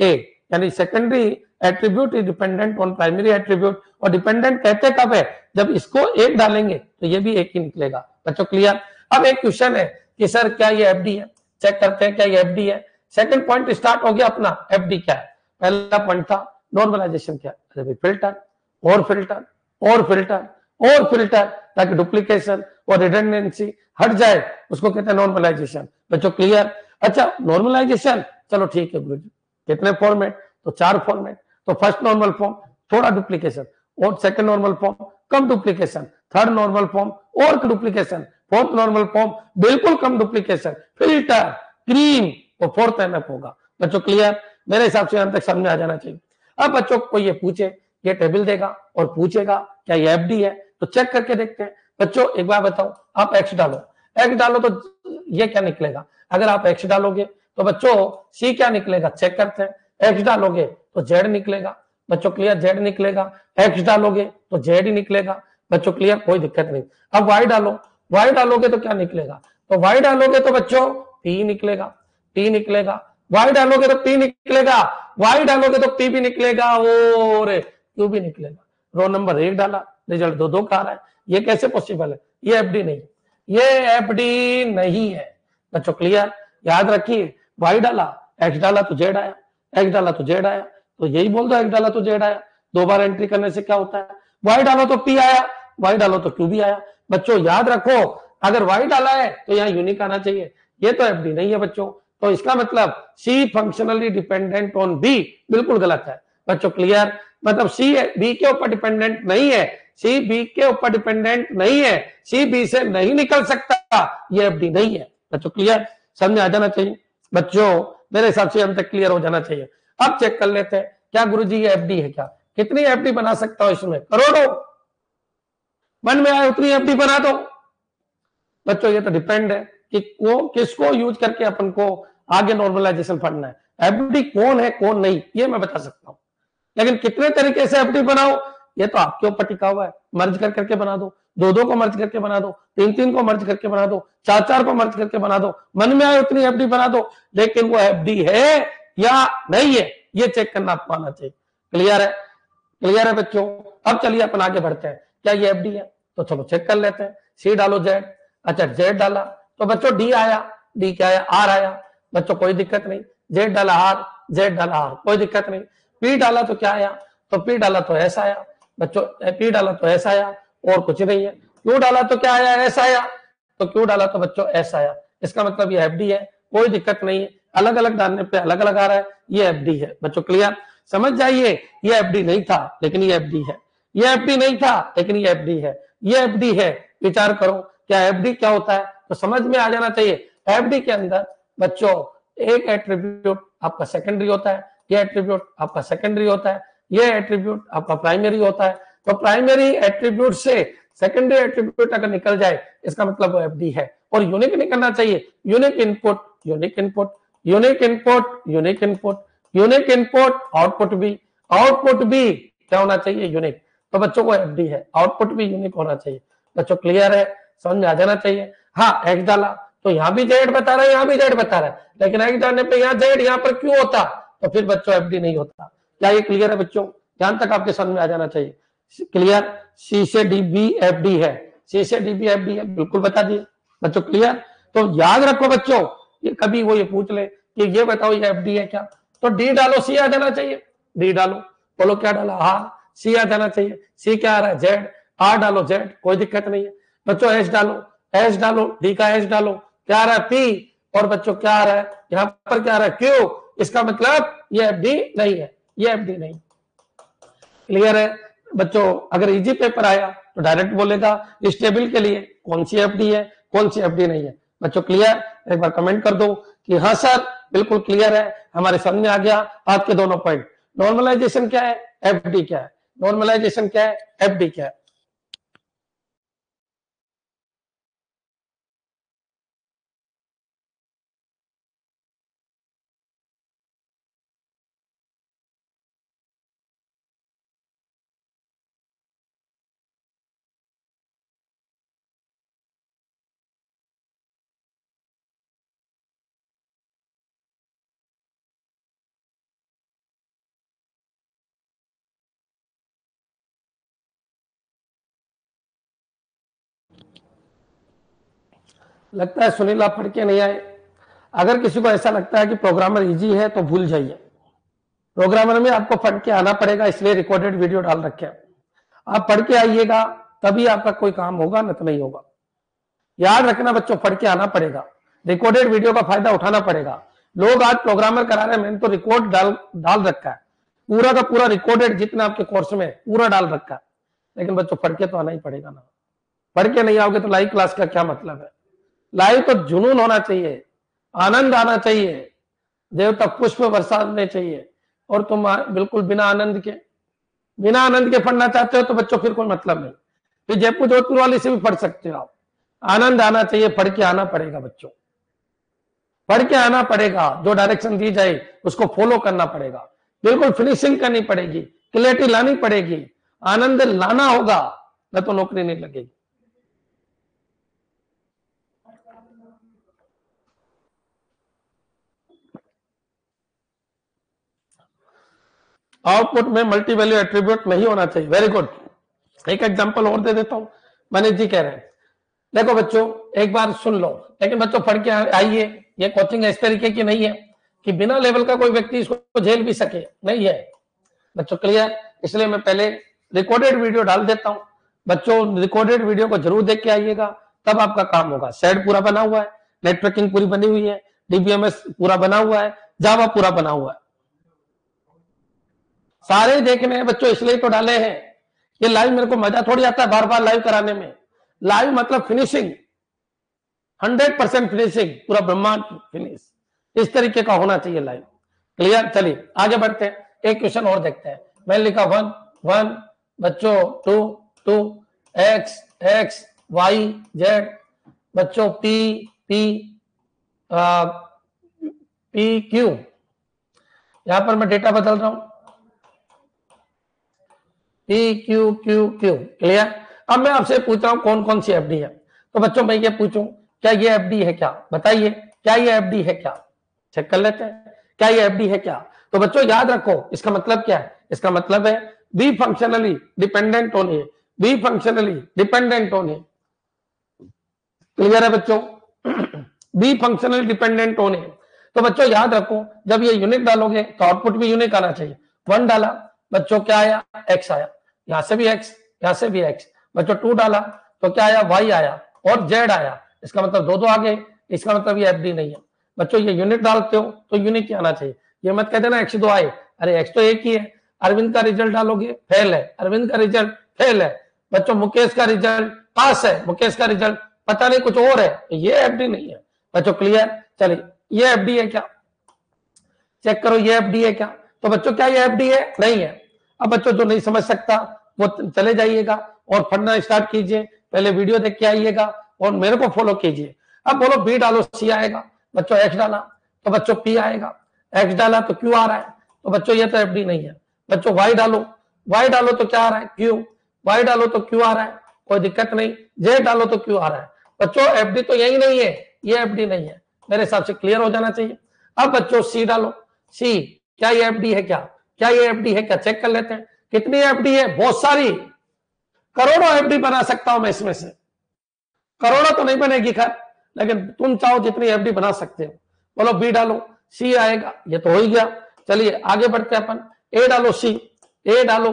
S1: A, यानी secondary attribute is dependent on primary attribute. और डिपेंडेंट कहते कब है? जब इसको एक डालेंगे तो ये भी एक ही निकलेगा। बच्चों क्लियर? अब एक क्वेश्चन है कि सर क्या ये FD है? चेक करते हैं क्या ये FD है। सेकंड पॉइंट स्टार्ट हो गया अपना, FD क्या है। पहला पॉइंट था नॉर्मलाइजेशन क्या है? अरे भाई फिल्टर और फिल्टर और फिल्टर और फिल्टर, ताकि डुप्लीकेशन और रिडंडेंसी हट जाए, उसको कहते हैं नॉर्मलाइजेशन। बच्चों क्लियर? अच्छा नॉर्मलाइजेशन, चलो ठीक है गुरुजी, कितने फॉर्मेट? तो 4 फॉर्मेट। तो फर्स्ट नॉर्मल फॉर्म थोड़ा डुप्लीकेशन, और सेकंड नॉर्मल फॉर्म कम डुप्लीकेशन, थर्ड नॉर्मल फॉर्म और डुप्लीकेशन, फोर्थ नॉर्मल फॉर्म बिल्कुल कम डुप्लीकेशन, फिल्टर, क्रीम, तो 4th NF होगा। बच्चों क्लियर? मेरे हिसाब से यहां तक समझ में आ जाना चाहिए। अब बच्चों को ये पूछे, ये टेबल देगा और पूछेगा क्या ये FD है, तो चेक करके देखते हैं। बच्चों एक बार बताओ, आप X डालो तो ये क्या निकलेगा? अगर आप X डालोगे तो बच्चों C क्या निकलेगा? चेक करते हैं। X डालोगे तो Z निकलेगा। बच्चों क्लियर? Z निकलेगा। X डालोगे तो Z ही निकलेगा। बच्चों क्लियर? कोई दिक्कत नहीं। अब Y डालो, Y डालोगे तो क्या निकलेगा? तो Y डालोगे तो बच्चों P निकलेगा, T निकलेगा। Y डालोगे तो P निकलेगा, Y डालोगे तो P भी निकलेगा और Q भी निकलेगा। रो नंबर 1 डाला रिजल्ट दो दो का आ रहा है, ये कैसे पॉसिबल है? ये एफडी नहीं, ये एफडी नहीं है बच्चों। क्लियर? याद रखिए, वाई डाला, एक्स डाला तो जेड आया, एक्स डाला तो जेड आया, तो यही बोल दो एक्स डाला तो जेड आया। दो बार एंट्री करने से क्या होता है? वाई डालो तो पी आया, वाई डालो तो क्यू भी आया। बच्चों याद रखो, अगर वाई डाला है तो यहाँ यूनिक आना चाहिए, ये तो एफडी नहीं है बच्चों। तो इसका मतलब सी फंक्शनली डिपेंडेंट ऑन बी, बिल्कुल गलत है बच्चों। क्लियर? मतलब सी बी के ऊपर डिपेंडेंट नहीं है, सी बी के ऊपर डिपेंडेंट नहीं है, सी बी से नहीं निकल सकता, ये एफडी नहीं है बच्चों। क्लियर? समझ आ जाना चाहिए बच्चों, मेरे हिसाब से हम तक क्लियर हो जाना चाहिए। अब चेक कर लेते हैं, क्या गुरुजी ये एफडी है क्या? कितनी एफडी बना सकता हूं इसमें? करोड़ों। मन में आए उतनी एफडी बना दो बच्चों। ये तो डिपेंड है कि किसको यूज करके अपन को आगे नॉर्मलाइजेशन पढ़ना है। एफडी कौन है कौन नहीं, ये मैं बता सकता हूं, लेकिन कितने तरीके से एफडी बनाओ ये तो आपके ऊपर टिका हुआ है। मर्ज करके बना दो, दो दो को मर्ज करके बना दो, तीन तीन को मर्ज करके बना दो, चार चार को मर्ज करके बना दो, मन में आए उतनी एफडी बना दो, लेकिन वो एफडी है या नहीं है ये चेक करना आपको आना चाहिए। क्लियर है? क्लियर है बच्चों? अब चलिए अपन आगे बढ़ते हैं, क्या ये एफडी है? तो चलो चेक कर लेते हैं। सी डालो जेड, अच्छा जेड डाला तो बच्चों डी आया, डी क्या आया? आर आया बच्चों, कोई दिक्कत नहीं। जेड डाला आर, जेड डाला आर, कोई दिक्कत नहीं। पी डाला तो क्या आया? तो पी डाला तो एस आया बच्चों, पी डाला तो एस आया और कुछ नहीं है। क्यू डाला तो क्या आया? एस आया, तो क्यू डाला तो बच्चों एस आया। इसका मतलब ये एफडी है, कोई दिक्कत नहीं है। अलग अलग डालने पे अलग अलग आ रहा है, ये एफडी है बच्चों। क्लियर? समझ जाइए, ये एफडी नहीं था लेकिन ये एफडी है, ये एफडी नहीं था लेकिन ये एफडी है, ये एफडी है। विचार करो क्या एफडी क्या होता है, तो समझ में आ जाना चाहिए। एफडी के अंदर बच्चों एक एट्रीब्यूट आपका सेकेंडरी होता है, ये एट्रीब्यूट आपका सेकेंडरी होता है, ये एट्रीब्यूट आपका प्राइमरी होता है। तो प्राइमरी एट्रीब्यूट से सेकेंडरी एट्रीब्यूट अगर निकल जाए इसका मतलब वो एफडी है। और यूनिक निकलना चाहिए, unique input, unique input, unique input, unique input, unique input, output भी क्या होना चाहिए? यूनिक। तो बच्चों को एफडी है, आउटपुट भी यूनिक होना चाहिए बच्चों। क्लियर है? समझ में आ जाना चाहिए। हाँ, एक्स डाला तो यहाँ भी जेड बता रहा है, यहाँ भी जेड बता रहा है, लेकिन एक्स डालने पे यहाँ जेड, यहाँ पर क्यों होता? तो फिर बच्चों एफडी नहीं होता। क्या ये क्लियर है बच्चों? ध्यान तक आपके समझ में आ जाना चाहिए। क्लियर? सी से डी बी एफ डी है, सी से डी बी एफ डी है, बिल्कुल बता दिए बच्चों। क्लियर? तो याद रखो बच्चों, ये कभी वो ये पूछ ले कि ये बताओ ये एफ डी है क्या, तो डी डालो सी आ जाना चाहिए। डी डालो, बोलो क्या डाला? आर, सी आ जाना चाहिए। सी क्या आ रहा है? जेड। आर डालो जेड, कोई दिक्कत नहीं है बच्चों। एच डालो, एच डालो, डी का एच डालो, क्या आ रहा है? पी। और बच्चों क्या आ रहा है? यहां पर क्या आ रहा है? क्यू। इसका मतलब ये एफ डी नहीं है, ये एफ डी नहीं। क्लियर है बच्चों? अगर इजी पेपर आया तो डायरेक्ट बोलेगा इस टेबल के लिए कौन सी एफडी है कौन सी एफडी नहीं है बच्चों। क्लियर? एक बार कमेंट कर दो कि हाँ सर बिल्कुल क्लियर है, हमारे सामने आ गया आज के दोनों पॉइंट। नॉर्मलाइजेशन क्या है? एफडी क्या है? नॉर्मलाइजेशन क्या है? एफडी क्या है? लगता है सुनील आप पढ़ के नहीं आए। अगर किसी को ऐसा लगता है कि प्रोग्रामर इजी है तो भूल जाइए, प्रोग्रामर में आपको पढ़ के आना पड़ेगा, इसलिए रिकॉर्डेड वीडियो डाल रखे हैं। आप पढ़ के आइएगा तभी आपका कोई काम होगा, न तो नहीं होगा। याद रखना बच्चों, पढ़ के आना पड़ेगा, रिकॉर्डेड वीडियो का फायदा उठाना पड़ेगा। लोग आज प्रोग्रामर करा रहे हैं, मैंने तो रिकॉर्ड डाल रखा है, पूरा का पूरा रिकॉर्डेड जितना आपके कोर्स में पूरा डाल रखा है। लेकिन बच्चों पढ़ के तो आना ही पड़ेगा ना। पढ़ के नहीं आओगे तो लाइव क्लास का क्या मतलब है? लाइव तो जुनून होना चाहिए, आनंद आना चाहिए, देवता पुष्प बरसाने चाहिए। और तुम बिल्कुल बिना आनंद के पढ़ना चाहते हो तो बच्चों फिर कोई मतलब नहीं। फिर जयपुर जोधपुर वाली से भी पढ़ सकते हो आप। आनंद आना चाहिए, पढ़ के आना पड़ेगा बच्चों, पढ़ के आना पड़ेगा। जो डायरेक्शन दी जाए उसको फॉलो करना पड़ेगा, बिल्कुल फिनिशिंग करनी पड़ेगी, क्लैरिटी लानी पड़ेगी, आनंद लाना होगा, न तो नौकरी नहीं लगेगी। आउटपुट में मल्टी वैल्यू एट्रीब्यूट नहीं होना चाहिए। वेरी गुड, एक एग्जांपल और दे देता हूं। मनीष जी कह रहे हैं, देखो बच्चों एक बार सुन लो, लेकिन बच्चों पढ़ के आइए। ये कोचिंग इस तरीके की नहीं है कि बिना लेवल का कोई व्यक्ति इसको झेल भी सके, नहीं है बच्चों, क्लियर। इसलिए मैं पहले रिकॉर्डेड वीडियो डाल देता हूं। बच्चों रिकॉर्डेड वीडियो को जरूर देख के आइएगा, तब आपका काम होगा। सेड पूरा बना हुआ है, नेटवर्किंग पूरी बनी हुई है, डीबीएमएस पूरा बना हुआ है, जावा पूरा बना हुआ है, सारे देखने हैं बच्चों, इसलिए तो डाले हैं। ये लाइव मेरे को मजा थोड़ी आता है बार बार लाइव कराने में। लाइव मतलब फिनिशिंग, 100% फिनिशिंग, पूरा ब्रह्मांड फिनिश, इस तरीके का होना चाहिए लाइव, क्लियर। चलिए आगे बढ़ते हैं, एक क्वेश्चन और देखते हैं। मैंने लिखा 1 1 बच्चों, 2 2 x x y z बच्चों, p p p q, यहां पर मैं डेटा बदल रहा हूं, p q q q, clear. अब मैं आपसे पूछ रहा हूं कौन कौन सी एफडी है। तो बच्चों मैं ये पूछूं, क्या ये एफडी है क्या, बताइए क्या ये एफडी है क्या, चेक कर लेते हैं क्या ये एफडी है क्या। तो बच्चों याद रखो इसका मतलब क्या है, इसका मतलब है बी फंक्शनली डिपेंडेंट होने, बी फंक्शनली डिपेंडेंट होने, क्लियर है बच्चों, बी फंक्शनली डिपेंडेंट होने। तो बच्चों याद रखो जब ये यूनिक डालोगे तो आउटपुट भी यूनिक आना चाहिए। 1 डाला बच्चों क्या आया, x आया, यहां से भी x, यहां से भी x। बच्चों 2 डाला तो क्या आया, y आया और z आया, इसका मतलब दो आ गए, इसका मतलब ये एफडी नहीं है। बच्चों ये यूनिक डालते हो तो यूनिक आना चाहिए, ये मत कहते ना x2 आए, अरे x तो एक ही है। अरविंद का रिजल्ट डालोगे फेल है, अरविंद का रिजल्ट फेल है। बच्चों मुकेश का रिजल्ट पास है, मुकेश का रिजल्ट पता नहीं कुछ और है, ये एफडी नहीं है बच्चों, क्लियर। चलिए ये एफडी है क्या, चेक करो ये एफडी है क्या। तो बच्चों क्या ये एफडी है, नहीं है। अब बच्चों जो नहीं समझ सकता वो चले जाइएगा और पढ़ना स्टार्ट कीजिए, पहले वीडियो देख के आइएगा और मेरे को फॉलो कीजिए। अब बोलो बी डालो सी आएगा, बच्चों एक्स डाला तो बच्चों पी आएगा, एक्स डाला तो क्यू आ रहा है, तो बच्चों ये तो एफडी नहीं है। बच्चों वाई डालो, वाई डालो तो क्या आ रहा है, क्यू, वाई डालो तो क्यू आ रहा है, कोई दिक्कत नहीं। जे डालो तो क्यू आ रहा है। बच्चों एफडी तो यही नहीं है, ये एफडी नहीं है, मेरे हिसाब से क्लियर हो जाना चाहिए। अब बच्चों सी डालो, सी क्या ये एफडी है क्या, क्या ये एफडी है क्या, चेक कर लेते हैं। कितनी एफडी है, बहुत सारी, करोड़ों एफडी बना सकता हूं मैं इसमें से, करोड़ों तो नहीं बनेगी खैर, लेकिन तुम चाहो जितनी एफडी बना सकते हो। बोलो बी डालो सी आएगा, ये तो हो ही गया। चलिए आगे बढ़ते हैं अपन, ए डालो सी, ए डालो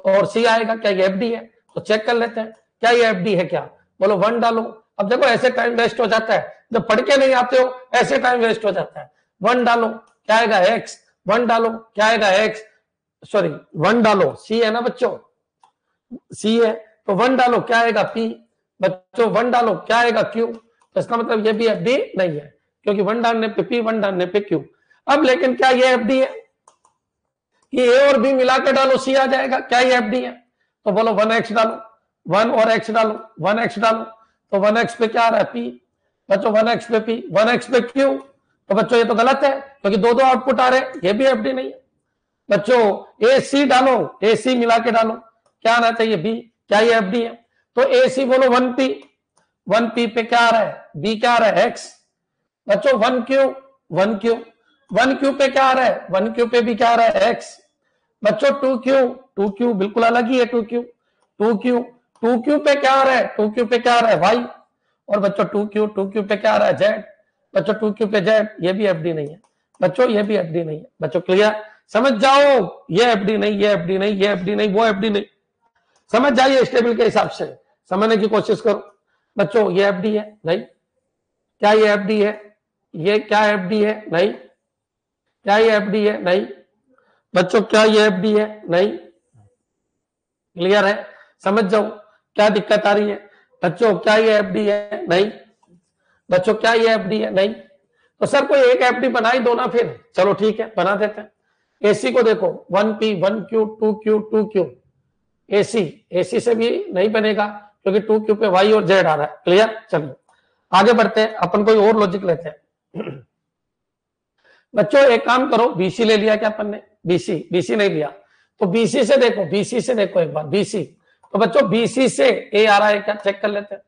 S1: और सी आएगा, क्या ये एफडी है, तो चेक कर लेते हैं क्या ये एफडी है क्या। बोलो 1 डालो, अब देखो ऐसे टाइम वेस्ट हो जाता है, जब पढ़ के नहीं आते हो ऐसे टाइम वेस्ट हो जाता है। 1 डालो क्या आएगा एक्स, 1 डालो क्या आएगा एक्स, सॉरी 1 डालो सी है ना बच्चों, सी है तो 1 डालो क्या आएगा पी, बच्चों 1 डालो क्या आएगा क्यू, तो इसका मतलब ये भी एफडी नहीं है, क्योंकि 1 डालने पे पी 1 डालने पे क्यू। अब लेकिन क्या ये एफडी है कि ए और बी मिला के डालो सी आ जाएगा, क्या ये एफडी है। तो बोलो 1x डालो, 1 और x डालो, 1x डालो तो 1x पे क्या आ रहा है पी, बच्चों 1x पे पी, 1x पे क्यू, तो बच्चों ये तो गलत है क्योंकि दो आउटपुट आ रहे हैं, ये भी एफडी नहीं है। बच्चों ए सी डालो, ए सी मिला के डालो क्या आना चाहिए बी, क्या ये एफडी है। तो ए सी बोलो 1p, 1p पे क्या आ रहा है बी, क्या आ रहा है x। बच्चों 1q, 1q, 1q पे क्या आ रहा है, 1q पे भी क्या आ रहा है x। बच्चों 2q, 2q बिल्कुल अलग ही है, 2q, 2q, 2q पे क्या आ रहा है, 2q पे क्या आ रहा है y, और बच्चों 2q, 2q पे क्या आ रहा है z। बच्चों 2q पे z, ये भी एफडी नहीं है बच्चों, ये भी एफडी नहीं है बच्चों, क्लियर। समझ जाओ ये एफडी नहीं, ये एफडी नहीं, ये एफडी नहीं, वो एफडी नहीं, समझ जाइए इस टेबल के हिसाब से समझने की कोशिश करो। बच्चों ये एफडी है नहीं, क्या ये एफडी है, ये क्या एफडी है नहीं, क्या ये एफडी है नहीं, बच्चों क्या ये एफडी है नहीं, क्लियर है। समझ जाओ क्या दिक्कत आ रही है बच्चों, क्या ये एफडी है नहीं, बच्चों क्या ये एफडी है नहीं। तो सर कोई एक एफडी बना ही दो ना फिर, चलो ठीक है बना देते हैं। एसी को देखो 1p, 1q, 2q, 2q, AC, AC से भी नहीं बनेगा क्योंकि 2q पे y और z आ रहा है, क्लियर। चलिए आगे बढ़ते हैं, अपन कोई और लॉजिक लेते हैं। बच्चों एक काम करो, बीसी ले लिया क्या अपन ने, बीसी, बीसी नहीं लिया तो बीसी से देखो, बीसी से देखो एक बार, बीसी तो बच्चों बीसी से ए आ रहा है क्या, चेक कर लेते हैं।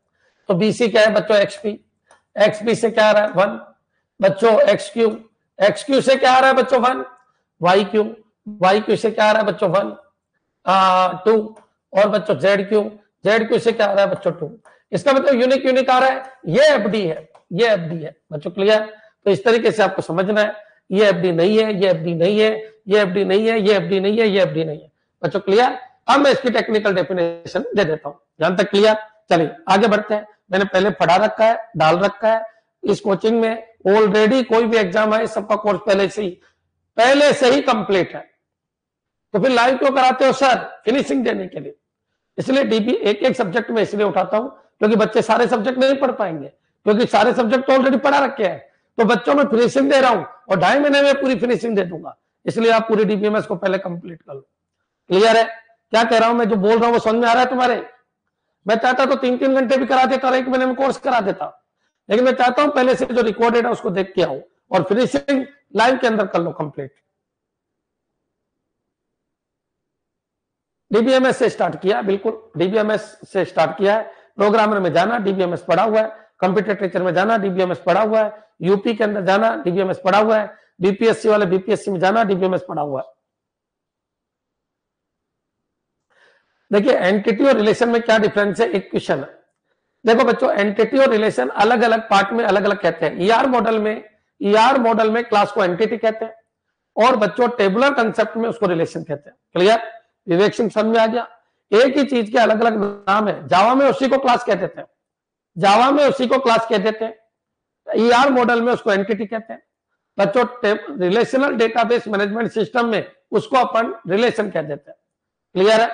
S1: तो बीसी क्या है बच्चों एक्सपी, एक्सपी से क्या आ रहा है 1, बच्चों एक्सक्यू, एक्सक्यू से क्या आ रहा है बच्चों 1, वाई क्यू, वाई क्यू से क्या आ रहा है बच्चों 1, 2, और बच्चों जेड क्यू से क्या आ रहा है बच्चों 2, इसका मतलब यूनिक आ रहा है, ये एफडी है, ये एफडी है बच्चों, क्लियर। तो इस तरीके से आपको समझना है, ये एफडी नहीं है, ये एफडी नहीं है, ये एफडी नहीं है, ये एफडी नहीं है, ये एफडी नहीं है बच्चों, क्लियर। अब मैं इसकी टेक्निकल डेफिनेशन दे देता हूं, जहां तक क्लियर। चलिए आगे बढ़ते हैं, मैंने पहले पढ़ा रखा है, डाल रखा है इस कोचिंग में, ऑलरेडी कोई भी एग्जाम है सबका कोर्स पहले से ही कंप्लीट है, तो फिर लाइव क्यों कराते हो सर? फिनिशिंग देने के लिए। इसलिए डीबी एक सब्जेक्ट में इसलिए उठाता हूं क्योंकि बच्चे सारे सब्जेक्ट नहीं पढ़ पाएंगे, क्योंकि सारे सब्जेक्ट तो ऑलरेडी पढ़ा रखे हैं, तो बच्चों में फिनिशिंग दे रहा हूं और 2.5 महीने में पूरी फिनिशिंग दे दूंगा, इसलिए आप पूरी डीबीएमएस को पहले कंप्लीट कर लो। क्लियर है? क्या कह रहा हूं मैं, जो बोल रहा हूं वो समझ में आ रहा है तुम्हारे? मैं चाहता तो 3-3 घंटे भी करा देता और 1 महीने में कोर्स करा देता, लेकिन मैं चाहता हूं पहले से जो रिकॉर्डेड है उसको देख के आओ और फिनिशिंग लाइव के अंदर कर लो कंप्लीट। डीबीएमएस से स्टार्ट किया, बिल्कुल डीबीएमएस से स्टार्ट किया है। प्रोग्रामर में जाना, डीबीएमएस पढ़ा हुआ है। कंप्यूटर टीचर में जाना, डीबीएमएस पढ़ा हुआ है। यूपी के अंदर जाना, डीबीएमएस पढ़ा हुआ है। बीपीएससी वाले बीपीएससी में जाना, डीबीएमएस पढ़ा हुआ है। देखिए एंटिटी और रिलेशन में क्या डिफरेंस है, एक क्वेश्चन है। देखो बच्चों, एंटिटी और रिलेशन अलग अलग पार्ट में अलग अलग कहते हैं। ईआर मॉडल में क्लास को एंटिटी कहते हैं और बच्चों टेबुलर कंसेप्ट में उसको रिलेशन कहते हैं। क्लियर? विवेक सिंह समझ में आ गया? एक ही चीज के अलग अलग नाम है। जावा में उसी को क्लास कह देते हैं, जावा में उसी को क्लास कह देते हैं। ईआर मॉडल में उसको एंटिटी कहते हैं बच्चों। रिलेशनल डेटाबेस मैनेजमेंट सिस्टम में उसको अपन रिलेशन कह देते हैं। क्लियर है?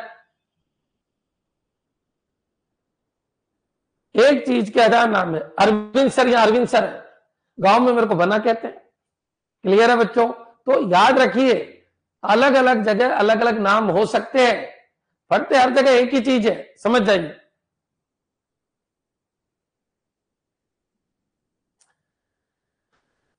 S1: एक चीज के आधार नाम है। अरविंद सर या अरविंद सर है, गांव में मेरे को बना कहते हैं। क्लियर है बच्चों? तो याद रखिए, अलग अलग जगह अलग अलग नाम हो सकते हैं, फर्क हर जगह एक ही चीज है, समझ जाइए।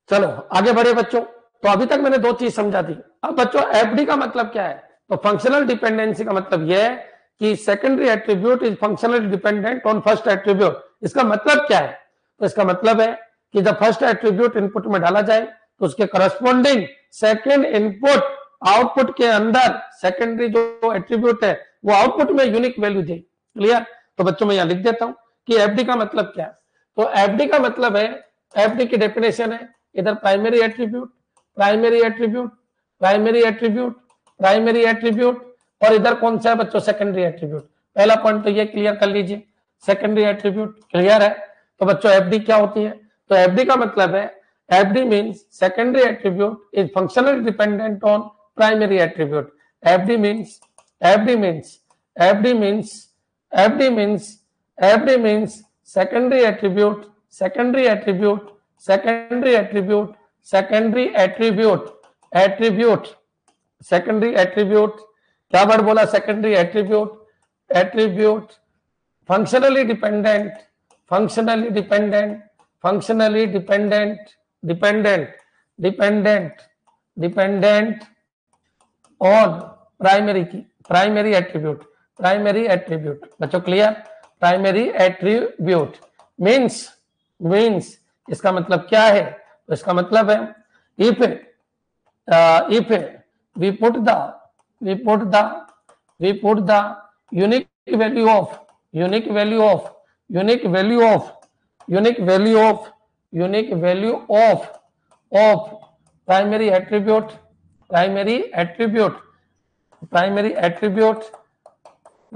S1: चलो आगे बढ़े बच्चों। तो अभी तक मैंने 2 चीज समझा दी। अब बच्चों एफडी का मतलब क्या है? तो फंक्शनल डिपेंडेंसी का मतलब यह है कि secondary attribute is functionally dependent on first attribute. इसका मतलब क्या है? तो इसका मतलब है कि जब फर्स्ट एट्रीब्यूट इनपुट में डाला जाए तो उसके करस्पॉन्डिंग सेकेंड इनपुट आउटपुट के अंदर सेकेंडरी जो एट्रीब्यूट है वो आउटपुट में यूनिक वैल्यू दे। क्लियर? तो बच्चों में यहां लिख देता हूं कि एफडी का मतलब क्या है। तो एफडी का मतलब है, एफडी की डेफिनेशन है, इधर primary attribute, primary attribute, primary attribute, primary attribute, और इधर कौन सा है बच्चों? Secondary attribute. पहला पॉइंट तो ये क्लियर कर लीजिए, सेकेंडरी एट्रीब्यूट। क्लियर है? तो बच्चों एफडी क्या होती है? तो एफडी का मतलब है, FD means secondary attribute is functionally dependent on primary attribute. FD means FD means FD means FD means FD means secondary attribute, secondary attribute, secondary attribute, secondary attribute, attribute, secondary attribute, क्या वर्ड बोला? Secondary attribute, attribute, functionally dependent, functionally dependent, functionally dependent, dependent, dependent, dependent on primary की, प्राइमरी एट्रीब्यूट, प्राइमरी एट्रीब्यूट बच्चों। क्लियर? प्राइमरी एट्रीब्यूट मींस इसका मतलब क्या है? तो इसका मतलब है, if we put the unique value of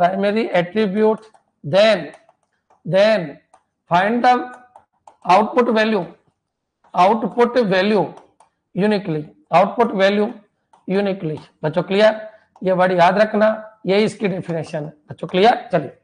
S1: primary attribute, then find the output value uniquely बच्चों। क्लियर? ये वर्ड याद रखना, ये इसकी डेफिनेशन है बच्चों। क्लियर? चलिए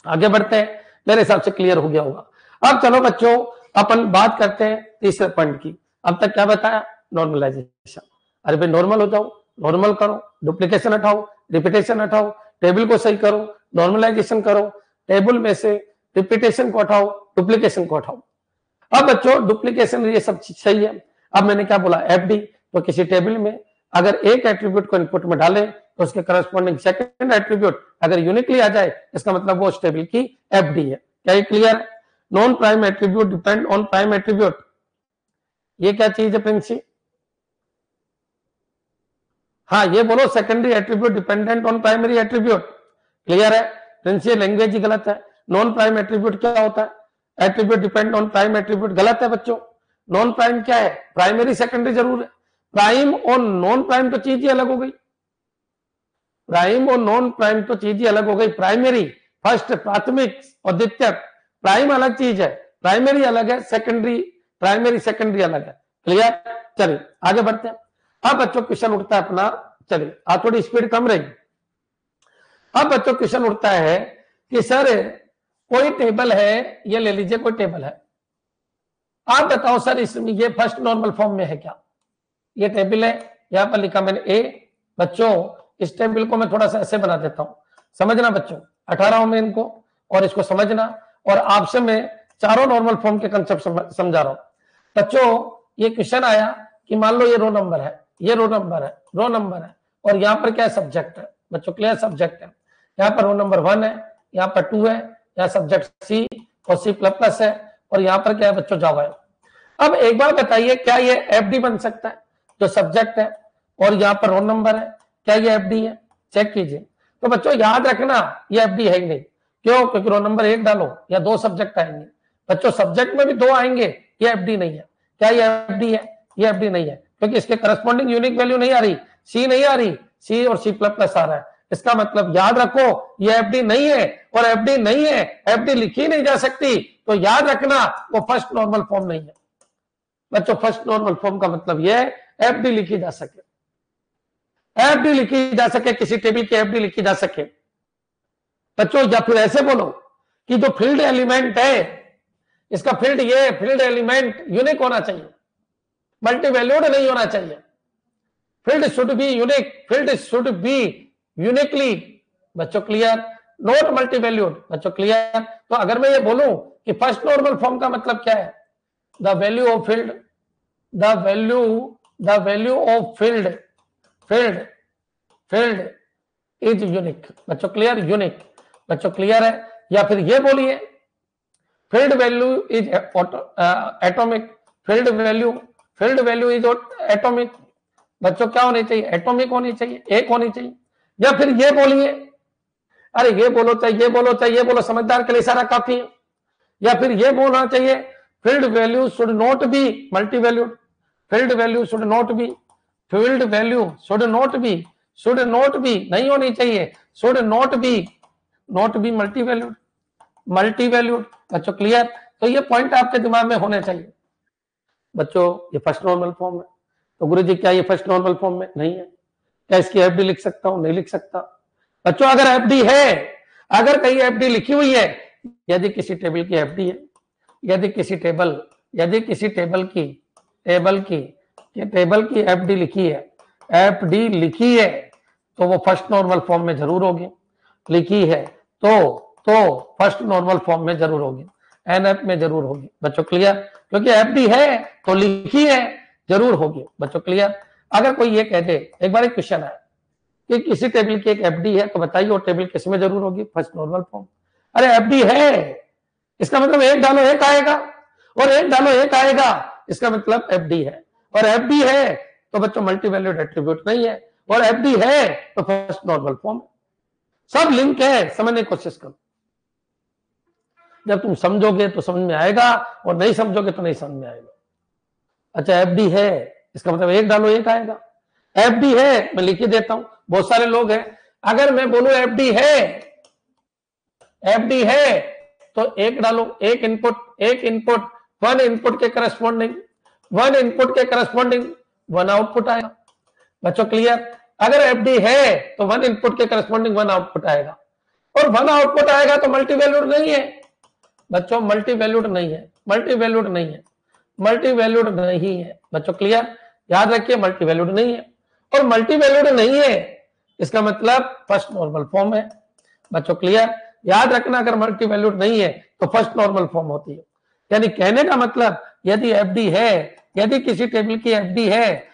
S1: आगे बढ़ते हैं, मेरे हिसाब से क्लियर हो गया होगा। अब चलो बच्चों अपन बात करते हैं तीसरे पॉइंट की। अब तक क्या बताया? नॉर्मलाइजेशन। अरे भाई नॉर्मल हो जाओ, नॉर्मल करो, डुप्लीकेशन हटाओ, रिपीटेशन हटाओ, टेबल को सही करो, नॉर्मलाइजेशन करो, टेबल में से रिपीटेशन को हटाओ, डुप्लीकेशन को हटाओ। अब बच्चों डुप्लीकेशन ये सब सही है। अब मैंने क्या बोला? एफडी। तो किसी टेबल में अगर एक एट्रीब्यूट को इनपुट में डाले तो उसके करस्पॉन्डिंग सेकंड एट्रीब्यूट अगर यूनिकली आ जाए, इसका मतलब वो उस टेबल की एफडी है। क्या ये clear? Non prime attribute depend on prime attribute, ये क्या चीज है प्रिंसी? हाँ ये बोलो, secondary attribute dependent on primary attribute. Clear है? प्रिंसिपल लैंग्वेज ही गलत है। नॉन प्राइम एट्रीब्यूट क्या होता है? Attribute depend on prime attribute, गलत है बच्चों। नॉन प्राइम क्या है? प्राइमरी सेकेंडरी जरूर है। प्राइम और नॉन प्राइम तो चीज ही अलग हो गई। प्राइम और नॉन प्राइम तो चीज ही अलग हो गई। प्राइमरी फर्स्ट, प्राथमिक और द्वितीयक, प्राइम अलग चीज है, प्राइमरी अलग है, सेकेंडरी, प्राइमरी सेकेंडरी अलग है। क्लियर? चलिए आगे बढ़ते हैं। अब बच्चों क्वेश्चन उठता है अपना, चलिए आज थोड़ी स्पीड कम रही। अब बच्चों क्वेश्चन उठता है कि सर कोई टेबल है, ये ले लीजिए कोई टेबल है, आप बताओ सर इसमें ये फर्स्ट नॉर्मल फॉर्म में है क्या? ये टेबल है, यहां पर लिखा मैंने ए। बच्चों इस टेबल को मैं थोड़ा सा ऐसे बना देता हूं, समझना बच्चों, 18 में इनको, और इसको समझना, और आपसे मैं चारों नॉर्मल फॉर्म के कंसेप्ट समझा रहा हूं। बच्चों ये क्वेश्चन आया कि मान लो ये रो नंबर है, ये रो नंबर है, रो नंबर है, और यहाँ पर क्या है? सब्जेक्ट है। बच्चों क्लियर? सब्जेक्ट है। यहाँ पर रो नंबर 1 है, यहाँ पर 2 है, यहाँ सब्जेक्ट सी और सी प्लस प्लस है, और यहाँ पर क्या है बच्चों? जावा है। अब एक बार बताइए क्या ये एफडी बन सकता है? जो सब्जेक्ट है और यहाँ पर रोल नंबर है, क्या ये एफडी है? चेक कीजिए। तो बच्चों याद रखना ये एफडी है ही नहीं। क्यों? क्योंकि रोल नंबर 1 डालो या 2 सब्जेक्ट आएंगे। बच्चों सब्जेक्ट में भी 2 आएंगे, ये एफडी नहीं है। क्या ये एफडी है? ये एफडी नहीं है, क्योंकि इसके करस्पॉन्डिंग यूनिक वैल्यू नहीं आ रही, सी नहीं आ रही, सी और सी प्लस प्लस आ रहा है। इसका मतलब याद रखो ये एफडी नहीं है, और एफडी नहीं है, एफडी लिखी नहीं जा सकती, तो याद रखना वो फर्स्ट नॉर्मल फॉर्म नहीं है। बच्चों फर्स्ट नॉर्मल फॉर्म का मतलब यह है एफडी लिखी जा सके, एफडी लिखी जा सके, किसी टेबल की एफडी लिखी जा सके। बच्चों या फिर ऐसे बोलो कि जो फील्ड एलिमेंट है, इसका फील्ड ये फील्ड एलिमेंट यूनिक होना चाहिए, मल्टी वैल्यूड नहीं होना चाहिए। Field should be unique, field should be uniquely. बच्चों क्लियर? Not multi valued. बच्चों क्लियर? तो अगर मैं ये बोलूं कि फर्स्ट नॉर्मल फॉर्म का मतलब क्या है? The value of field, the value of field is unique. बच्चों क्लियर? यूनिक। बच्चों क्लियर है? या फिर ये बोलिए field value is atomic, field value is atomic. बच्चों क्या होनी चाहिए? एटॉमिक होनी चाहिए, एक होनी चाहिए। या फिर ये बोलिए, अरे ये बोलो चाहे ये बोलो चाहे ये बोलो, समझदार के लिए सारा काफी है। या फिर ये बोलना चाहिए field value should not be multi valued, field value should not be, field value should not be नहीं होनी चाहिए, should not be multi valued. बच्चों क्लियर? तो ये पॉइंट आपके दिमाग में होने चाहिए। बच्चों ये फर्स्ट नॉर्मल फॉर्म है, तो गुरुजी क्या ये फर्स्ट नॉर्मल फॉर्म में नहीं है? क्या इसकी एफडी लिख सकता हूं? नहीं लिख सकता। बच्चों अगर एफडी है, अगर कहीं एफडी लिखी हुई है, यदि किसी टेबल की एफडी है, यदि किसी टेबल की एफडी लिखी है, तो वो फर्स्ट नॉर्मल फॉर्म में जरूर होगी। लिखी है तो फर्स्ट नॉर्मल फॉर्म में जरूर होगी, एनएफ में जरूर होगी। बच्चों क्लियर? क्योंकि एफडी है तो लिखी है, जरूर होगी। बच्चों क्लियर? अगर कोई ये कह दे, एक बार एक क्वेश्चन है कि किसी टेबल की एक एफडी है, तो बताइए वो टेबल किस में जरूर होगी? First normal form. अरे एफडी है, इसका मतलब एक डालो एक आएगा, और एक डालो एक आएगा, इसका मतलब एफडी है। और एफडी है तो बच्चों मल्टी वैल्यूड एट्रीब्यूट नहीं है, और एफडी है तो फर्स्ट नॉर्मल फॉर्म। सब लिंक है, समझने की कोशिश करो। जब तुम समझोगे तो समझ में आएगा, और नहीं समझोगे तो नहीं समझ में आएगा। अच्छा एफडी है, इसका मतलब एक डालो एक आएगा। एफडी है, मैं लिख देता हूं, बहुत सारे लोग हैं, अगर मैं बोलूं एफडी है तो एक डालो, एक इनपुट, वन इनपुट के करस्पॉन्डिंग वन आउटपुट आएगा। बच्चों क्लियर? अगर एफडी है तो वन इनपुट के करस्पॉन्डिंग वन आउटपुट आएगा, और वन आउटपुट आएगा तो मल्टी वैल्यूड नहीं है। बच्चों मल्टी वैल्यूड नहीं है। बच्चों क्लियर? याद रखिए मल्टी वैल्यूड नहीं है, और मल्टी वैल्यूड नहीं है इसका मतलब फर्स्ट नॉर्मल फॉर्म है। बच्चों क्लियर? याद रखना अगर मल्टी वैल्यूड नहीं है तो फर्स्ट नॉर्मल फॉर्म होती है। यानी कहने का मतलब यदि एफडी है, यदि किसी टेबल की एफडी है,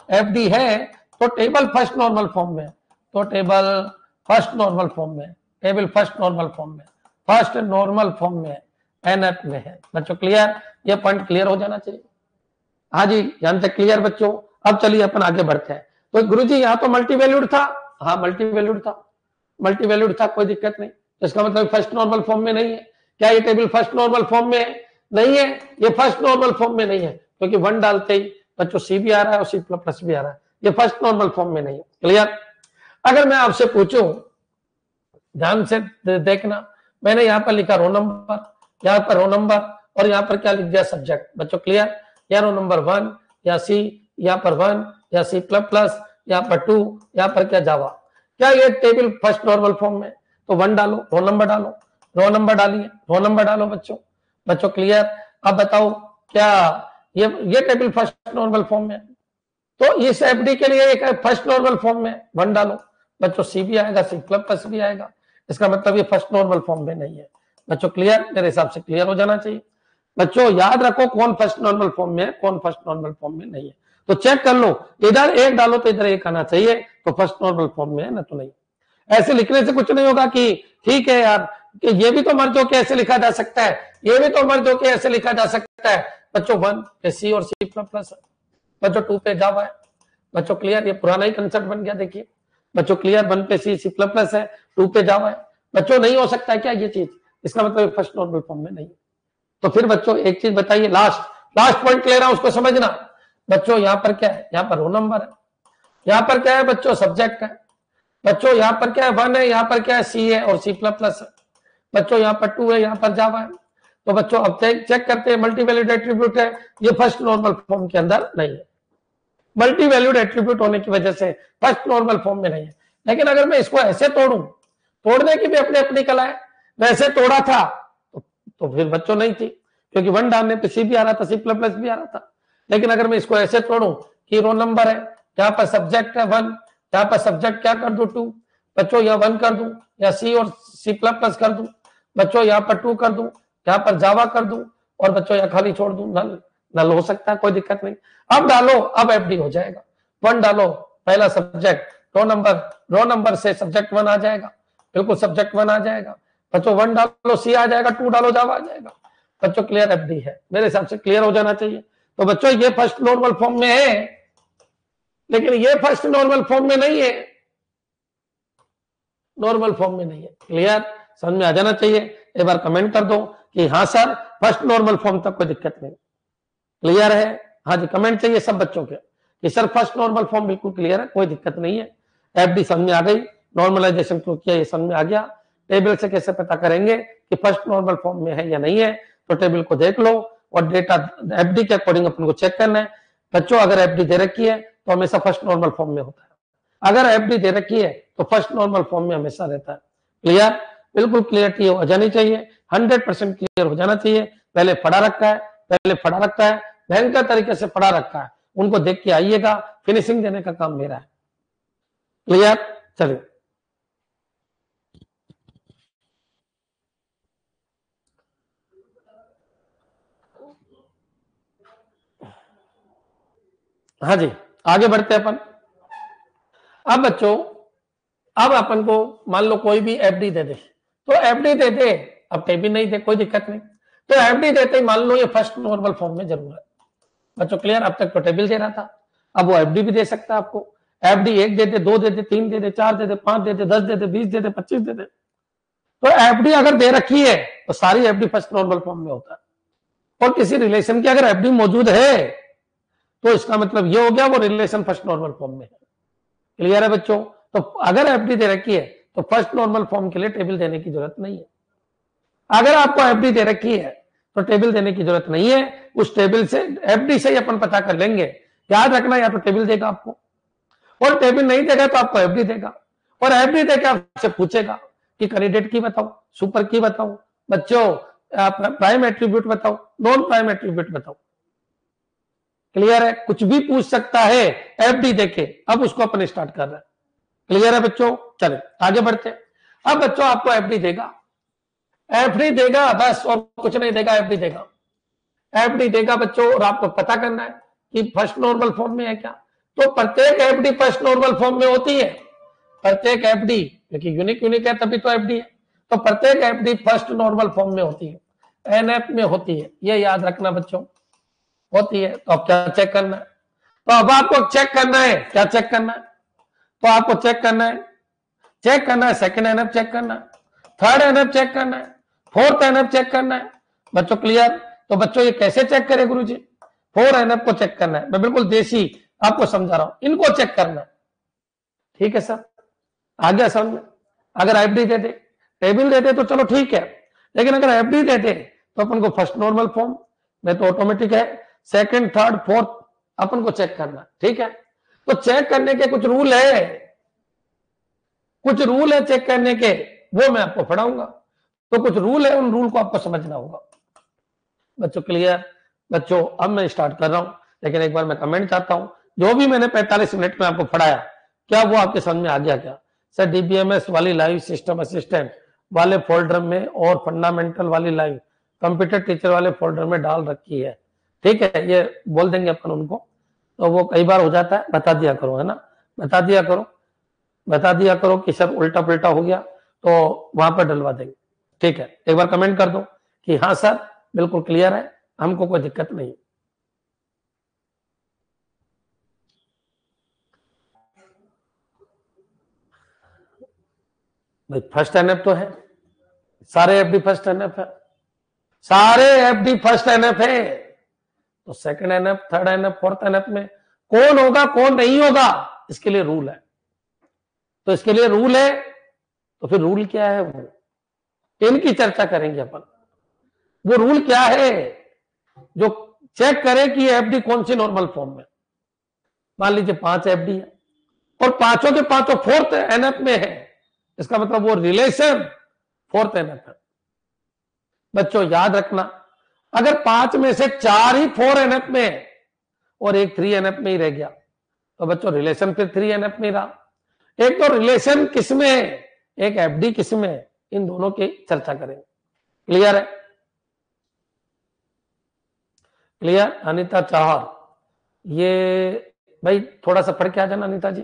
S1: एफडी है तो टेबल फर्स्ट नॉर्मल फॉर्म में, फर्स्ट नॉर्मल फॉर्म में एनएफ में है। बच्चों क्लियर? ये पॉइंट क्लियर हो जाना चाहिए। हाँ जी, यहां तक क्लियर बच्चों? अब चलिए अपन आगे बढ़ते हैं। तो गुरुजी यहाँ तो मल्टी वैल्यूड था, हाँ मल्टी वैल्यूड था, मल्टी वैल्यूड था, कोई दिक्कत नहीं। तो इसका मतलब फर्स्ट नॉर्मल फॉर्म में नहीं है। क्या ये टेबल फर्स्ट नॉर्मल फॉर्म में नहीं है? ये फर्स्ट नॉर्मल फॉर्म में नहीं है, क्योंकि 1 डालते ही बच्चों सी भी आ रहा है और सी प्लस भी आ रहा है, ये फर्स्ट नॉर्मल फॉर्म में नहीं है। क्लियर? अगर मैं आपसे पूछूं, ध्यान से देखना, मैंने यहाँ पर लिखा रो नंबर, यहाँ पर रो नंबर, और यहाँ पर क्या लिख दिया? सब्जेक्ट। बच्चों क्लियर? या रो नंबर 1 या सी, यहाँ पर 1 या सी प्लस, यहाँ पर 2, यहाँ पर क्या? जावा। क्या ये टेबल फर्स्ट नॉर्मल फॉर्म में? तो 1 डालो, रो नंबर डालो, रो नंबर डालिए, रो नंबर डालो बच्चों। बच्चों क्लियर? अब बताओ क्या ये टेबल फर्स्ट नॉर्मल फॉर्म में? तो इस एफडी के लिए एक फर्स्ट नॉर्मल फॉर्म में 1 डालो बच्चों, सी भी आएगा, सी प्लस भी आएगा, इसका मतलब ये फर्स्ट नॉर्मल फॉर्म में नहीं है। बच्चों क्लियर? मेरे हिसाब से क्लियर हो जाना चाहिए। बच्चों याद रखो कौन फर्स्ट नॉर्मल फॉर्म में है, कौन फर्स्ट नॉर्मल फॉर्म में नहीं है। तो चेक कर लो, इधर 1 डालो तो इधर 1 आना चाहिए, तो फर्स्ट नॉर्मल फॉर्म में है ना, तो नहीं। ऐसे लिखने से कुछ नहीं होगा कि ठीक है यार कि ये भी तो मर्ज होके ऐसे लिखा जा सकता है, ये भी तो मर्ज होके ऐसे लिखा जा सकता है। बच्चों 1 पे सी और सी प्लस, बच्चों 2 पे जावा है। बच्चों क्लियर? ये पुराना ही कंसेप्ट बन गया। देखिए बच्चों क्लियर, 1 पे सी प्लस है, 2 पे जावा है। बच्चों नहीं हो सकता है क्या ये चीज? इसका मतलब फर्स्ट नॉर्मल फॉर्म में नहीं। तो फिर बच्चों एक चीज बताइए, लास्ट पॉइंट ले रहा हूं, उसको समझना। बच्चों यहाँ पर क्या है? यहाँ पर रो नंबर है, यहाँ पर क्या है बच्चों? सब्जेक्ट है। बच्चों यहाँ पर क्या है? 1 है, यहाँ पर क्या है? सी है और सी प्लस है। बच्चों यहाँ पर 2 है, यहाँ पर जावा है। तो बच्चों अब चेक करते हैं, मल्टी वैल्यूड एट्रीब्यूट है, ये फर्स्ट नॉर्मल फॉर्म के अंदर नहीं है। मल्टी वैल्यूड एट्रीब्यूट होने की वजह से फर्स्ट नॉर्मल फॉर्म में नहीं है। लेकिन अगर मैं इसको ऐसे तोड़ूं, तोड़ने की भी अपनी कला है, वैसे तोड़ा था तो फिर बच्चों नहीं थी, क्योंकि 1 डालने पे सी भी आ रहा था, सी प्लस भी आ रहा था। लेकिन अगर मैं इसको ऐसे तोड़ूं कि रो नंबर है, यहाँ पर सब्जेक्ट है 1, यहाँ पर सब्जेक्ट क्या कर दूं? 2। बच्चों यहाँ 1 कर दूं, या सी और सी प्लस कर दूं, बच्चों यहाँ पर 2 कर दूं, यहाँ पर जावा कर दूं, और बच्चों यहाँ खाली छोड़ दूं, नल हो सकता है, कोई दिक्कत नहीं। अब डालो, अब एफडी हो जाएगा। 1 डालो, पहला सब्जेक्ट, रो नंबर से सब्जेक्ट 1 आ जाएगा, बिल्कुल सब्जेक्ट 1 आ जाएगा। बच्चों 1 डालो सी आ जाएगा, 2 डालो जावा आ जाएगा। बच्चों क्लियर? एफडी है, मेरे हिसाब से क्लियर हो जाना चाहिए। तो बच्चों ये फर्स्ट नॉर्मल फॉर्म में है, लेकिन ये फर्स्ट नॉर्मल फॉर्म में नहीं है, नॉर्मल फॉर्म में नहीं है। क्लियर? समझ में आ जाना चाहिए। एक बार कमेंट कर दो कि हाँ सर फर्स्ट नॉर्मल फॉर्म तक कोई दिक्कत नहीं। क्लियर है? हाँ जी, कमेंट चाहिए सब बच्चों के कि सर फर्स्ट नॉर्मल फॉर्म बिल्कुल क्लियर है, कोई दिक्कत नहीं है। एफडी समझ में आ गई, नॉर्मलाइजेशन क्यों किया ये समझ में आ गया। टेबल से कैसे पता करेंगे कि फर्स्ट नॉर्मल फॉर्म में है या नहीं है? तो टेबल को देख लो और डेटा एफडी के अकॉर्डिंग अपन को चेक करना है। बच्चों अगर एफडी दे रखी है तो हमेशा फर्स्ट नॉर्मल फॉर्म में होता है, अगर एफडी दे रखी है तो फर्स्ट नॉर्मल फॉर्म में हमेशा रहता है। क्लियर? बिल्कुल क्लियरिटी हो जानी चाहिए, 100% क्लियर हो जाना चाहिए। पहले पढ़ा रखा है, भयंकर तरीके से पढ़ा रखा है, उनको देख के आइएगा, फिनिशिंग देने का काम मेरा है। क्लियर? चलिए हाँ जी, आगे बढ़ते हैं अपन। अब बच्चों, अब अपन को मान लो कोई भी एफडी दे दे, तो एफडी दे दे, अब टेबल नहीं दे कोई दिक्कत नहीं, तो एफडी देते ही मान लो ये फर्स्ट नॉर्मल फॉर्म में जरूर है। बच्चों क्लियर? अब तक तो टेबल दे रहा था, अब वो एफडी भी दे सकता है आपको। एफडी 1 दे दे, 2 दे दे, 3 दे दे, 4 दे दे, 5 दे दे, 10 दे दे, 20 दे दे, 25 दे दे। तो एफडी अगर दे रखी है तो सारी एफडी फर्स्ट नॉर्मल फॉर्म में होता है। और किसी रिलेशन की अगर एफडी मौजूद है तो इसका मतलब ये हो गया वो रिलेशन फर्स्ट नॉर्मल फॉर्म में है। क्लियर है बच्चों? तो अगर एफडी दे रखी है तो फर्स्ट नॉर्मल फॉर्म के लिए टेबल देने की जरूरत नहीं है। अगर आपको एफडी दे रखी है तो टेबल देने की जरूरत नहीं है, उस टेबल से एफडी से ही अपन पता कर लेंगे। याद रखना, या तो टेबल देगा आपको, और टेबल नहीं देगा तो आपको एफडी देगा, और एफडी देकर आपसे पूछेगा कि कैंडिडेट की बताओ, सुपर की बताओ, बच्चों प्राइम एट्रीब्यूट बताओ, नॉन प्राइम एट्रीब्यूट बताओ। क्लियर है? कुछ भी पूछ सकता है एफडी देके। अब उसको अपन स्टार्ट कर रहे हैं। क्लियर है बच्चों? चले आगे बढ़ते। अब बच्चों आपको एफडी देगा, एफडी देगा बस, और कुछ नहीं देगा, एफडी देगा, एफडी देगा बच्चों। और आपको पता करना है कि फर्स्ट नॉर्मल फॉर्म में है क्या। तो प्रत्येक एफडी फर्स्ट नॉर्मल फॉर्म में होती है, प्रत्येक एफडी, क्योंकि यूनिक है तभी तो एफडी है। तो प्रत्येक एफडी फर्स्ट नॉर्मल फॉर्म में होती है, एनएफ में होती है, ये याद रखना बच्चों, होती है। तो अब क्या चेक करना है? तो अब आपको चेक करना है, क्या चेक करना है? तो आपको चेक करना है सेकंड एनएफ चेक करना है, थर्ड एनएफ चेक करना है, फोर्थ एनएफ चेक करना है। बच्चों क्लियर? तो बच्चों ये कैसे चेक करें गुरुजी? 4 एनएफ को चेक करना है, मैं बिल्कुल देसी आपको समझा रहा हूं, इनको चेक करना है। ठीक है सर, आ गया समझ में? अगर एफडी देते, टेबल देते तो चलो ठीक है, लेकिन अगर एफडी देते तो अपन को फर्स्ट नॉर्मल फॉर्म में तो ऑटोमेटिक है, सेकंड थर्ड फोर्थ अपन को चेक करना। ठीक है, तो चेक करने के कुछ रूल है, कुछ रूल है चेक करने के, वो मैं आपको पढ़ाऊंगा। तो कुछ रूल है, उन रूल को आपको समझना होगा। बच्चों क्लियर? बच्चों अब मैं स्टार्ट कर रहा हूं, लेकिन एक बार मैं कमेंट चाहता हूं, जो भी मैंने 45 मिनट में आपको पढ़ाया, क्या वो आपके समझ में आ गया? क्या सर डीबीएमएस वाली लाइव सिस्टम असिस्टेंट वाले फोल्डर में और फंडामेंटल वाली लाइव कंप्यूटर टीचर वाले फोल्डर में डाल रखी है। ठीक है, ये बोल देंगे अपन उनको, तो वो कई बार हो जाता है, बता दिया करो, है ना? बता दिया करो कि सर उल्टा पुल्टा हो गया, तो वहां पर डलवा देंगे। ठीक है, एक बार कमेंट कर दो कि हाँ सर बिल्कुल क्लियर है, हमको कोई दिक्कत नहीं। भाई फर्स्ट एनएफ तो है, सारे एफडी फर्स्ट एनएफ है, सारे एफडी फर्स्ट एनएफ है, तो second NF third NF fourth NF में कौन होगा कौन नहीं होगा, इसके लिए रूल है। तो इसके लिए रूल है, तो फिर रूल क्या है? वो इनकी चर्चा करेंगे अपन। वो रूल क्या है जो चेक करे कि एफडी कौन सी नॉर्मल फॉर्म में। मान लीजिए 5 एफडी है और पांचों के पांचों फोर्थ एनएफ में है, इसका मतलब वो रिलेशन फोर्थ एनएफ है। बच्चों याद रखना, अगर 5 में से 4 ही 4 एनएफ में है और एक 3 एनएफ में ही रह गया, तो बच्चों रिलेशन फिर 3 एनएफ में रहा। एक तो रिलेशन किसमें है, एक एफडी किसमें है, इन दोनों की चर्चा करेंगे। क्लियर है? क्लियर? अनिता चाहर, ये भाई थोड़ा सा पढ़ के आ जाना अनिता जी,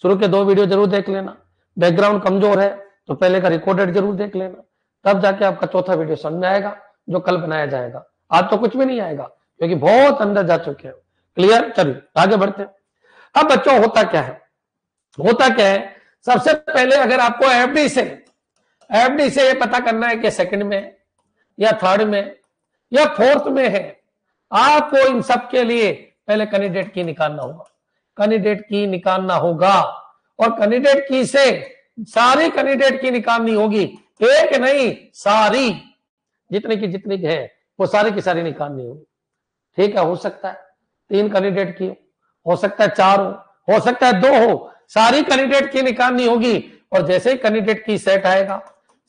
S1: शुरू के 2 वीडियो जरूर देख लेना, बैकग्राउंड कमजोर है तो पहले का रिकॉर्डेड जरूर देख लेना, तब जाके आपका चौथा वीडियो समझ में आएगा जो कल बनाया जाएगा। आज तो कुछ भी नहीं आएगा क्योंकि बहुत अंदर जा चुके हैं। क्लियर? चलिए आगे बढ़ते हैं। अब बच्चों होता क्या है, सबसे पहले अगर आपको एफडी से ये पता करना है कि सेकंड में या थर्ड में या फोर्थ में है, आपको इन सब के लिए पहले कैंडिडेट की निकालना होगा, और कैंडिडेट की से सारी कैंडिडेट की निकालनी होगी, एक नहीं सारी, जितनी है वो सारी की सारी निकालनी होगी। ठीक है, हो सकता है 3 कैंडिडेट की हो सकता है 4 हो सकता है 2 हो, सारी कैंडिडेट की निकालनी होगी। और जैसे ही कैंडिडेट की सेट आएगा,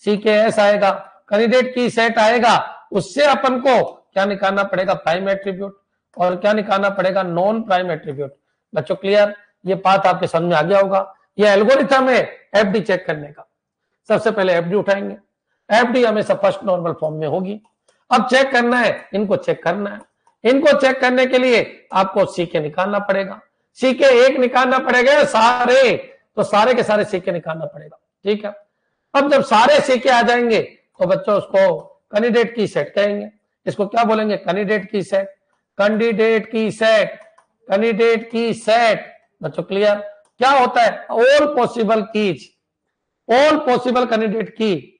S1: CKS आएगा, कैंडिडेट की सेट आएगा, उससे अपन को क्या निकालना पड़ेगा? प्राइम एट्रीब्यूट, और क्या निकालना पड़ेगा? Non prime attribute. बच्चों क्लियर? ये बात आपके समझ में आ गया होगा। ये एल्गोरिथम है एफडी चेक करने का। सबसे पहले एफडी उठाएंगे, एफडी हमेशा फर्स्ट नॉर्मल फॉर्म में होगी। अब चेक करना है, इनको चेक करना है। इनको चेक करने के लिए आपको सीके निकालना पड़ेगा, सीके 1 निकालना पड़ेगा, सारे तो सारे के सारे सीके निकालना पड़ेगा। ठीक है, अब जब सारे सीके आ जाएंगे तो बच्चों उसको कैंडिडेट की सेट कहेंगे। इसको क्या बोलेंगे? कैंडिडेट की सेट, कैंडिडेट की सेट, कैंडिडेट की सेट। बच्चों क्लियर? क्या होता है? All possible keys, all possible candidate की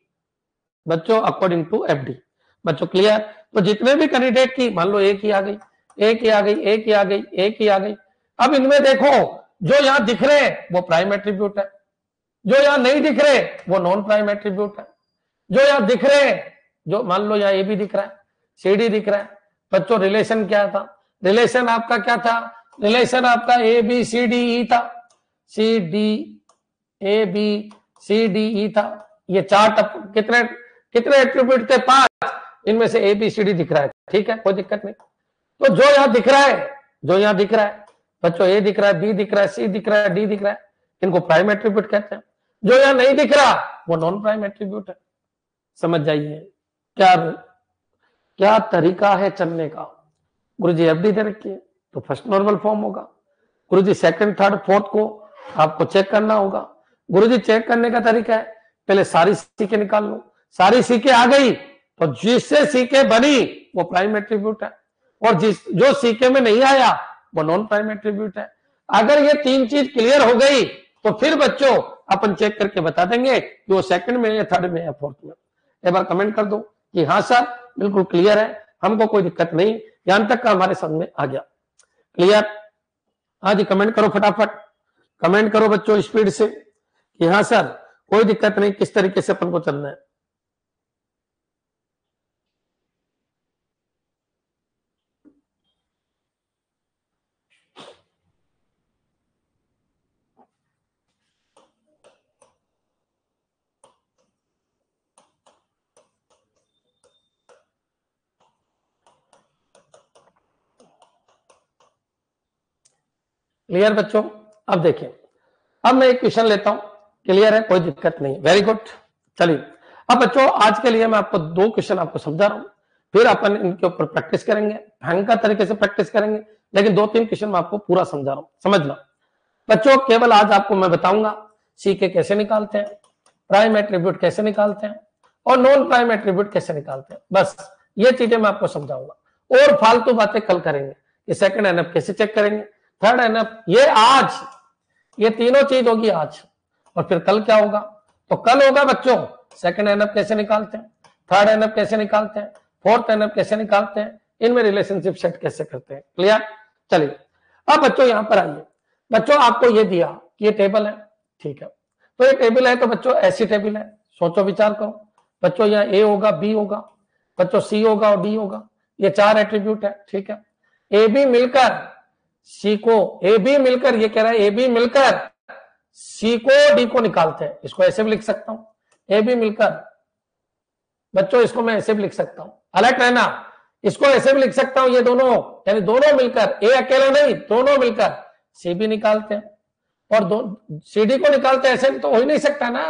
S1: बच्चों अकॉर्डिंग टू एफडी। बच्चों क्लियर? तो जितने भी कैंडिडेट की, मान लो एक ही आ गई, एक ही आ गई, एक ही आ गई, एक ही आ गई। अब इनमें देखो जो यहां दिख रहे हैं वो प्राइम एट्रीब्यूट है, जो यहां नहीं दिख रहे वो नॉन प्राइम एट्रीब्यूट है। जो यहां दिख रहे हैं, जो मान लो यहां ए बी दिख रहा है, CD दिख रहा है। बच्चों रिलेशन क्या था? रिलेशन आपका क्या था? रिलेशन आपका ABCDE था, ABCDE था। ये 4 कितने एट्रीब्यूट थे? 5, इनमें से ABCD दिख रहा है। ठीक है, कोई दिक्कत नहीं। तो जो यहां दिख रहा है बच्चों, A दिख रहा है, B दिख रहा है, C दिख रहा है, D दिख रहा है, इनको प्राइम एट्रीब्यूट कहते हैं। जो यहां नहीं दिख रहा वो नॉन प्राइम एट्रीब्यूट है। समझ जाइए क्या तरीका है चलने का। गुरुजी एफडी दे रखी है तो फर्स्ट नॉर्मल फॉर्म होगा। गुरुजी सेकंड थर्ड फोर्थ को आपको चेक करना होगा। गुरुजी चेक करने का तरीका है, पहले सारी सीके निकाल लो, सारी सीके आ गई तो जिससे सीके बनी वो प्राइम एट्रीब्यूट है, और जो सीके में नहीं आया वो नॉन प्राइम एट्रीब्यूट है। अगर ये तीन चीज क्लियर हो गई तो फिर बच्चों अपन चेक करके बता देंगे कि वो सेकंड में या थर्ड में या फोर्थ में। एक बार कमेंट कर दो कि हाँ सर बिल्कुल क्लियर है, हमको कोई दिक्कत नहीं, यहां तक का हमारे समझ में आ गया। क्लियर? हाँ जी, कमेंट करो फटाफट, कमेंट करो बच्चों स्पीड से कि हाँ सर कोई दिक्कत नहीं, किस तरीके से अपन को चलना है। क्लियर बच्चों? अब देखिए, अब मैं एक क्वेश्चन लेता हूं, क्लियर है, कोई दिक्कत नहीं, वेरी गुड। चलिए अब बच्चों आज के लिए मैं आपको दो क्वेश्चन आपको समझा रहा हूं, फिर अपन इनके ऊपर प्रैक्टिस करेंगे, भयंकर तरीके से प्रैक्टिस करेंगे, लेकिन दो तीन क्वेश्चन मैं आपको पूरा समझा रहा हूं, समझना बच्चों। केवल आज आपको मैं बताऊंगा सी के कैसे निकालते हैं, प्राइम एट्रीब्यूट कैसे निकालते हैं और नॉन प्राइम एट्रीब्यूट कैसे निकालते हैं, बस ये चीजें मैं आपको समझाऊंगा। और फालतू बातें कल करेंगे कि सेकंड एनएफ कैसे चेक करेंगे, थर्ड एनएफ, ये आज, ये तीनों चीज होगी आज। और फिर कल क्या होगा? तो कल होगा बच्चों सेकंड एनएफ कैसे निकालते हैं, थर्ड एनएफ कैसे निकालते हैं, फोर्थ एनएफ कैसे निकालते हैं, इनमें रिलेशनशिप सेट कैसे करते हैं। क्लियर? चलिए अब बच्चों यहां पर आइए। बच्चों आपको ये दिया कि ये टेबल है, ठीक है, तो ये टेबल है, तो बच्चों ऐसी टेबल है, सोचो विचार करो बच्चों, यहाँ ए होगा, बी होगा, बच्चों सी होगा और डी होगा, ये चार एट्रीब्यूट है, ठीक है। ए बी मिलकर सी को, ए बी मिलकर, ये कह रहा है ए बी मिलकर सी को डी को निकालते हैं। इसको ऐसे भी लिख सकता हूं, ए बी मिलकर, बच्चों इसको मैं ऐसे भी लिख सकता हूं, अलर्ट रहना, इसको ऐसे भी लिख सकता हूं, ये दोनों यानी दोनों मिलकर, ए अकेला नहीं, दोनों मिलकर सी बी निकालते हैं और दो सी डी को निकालते हैं, ऐसे भी तो हो ही नहीं सकता ना,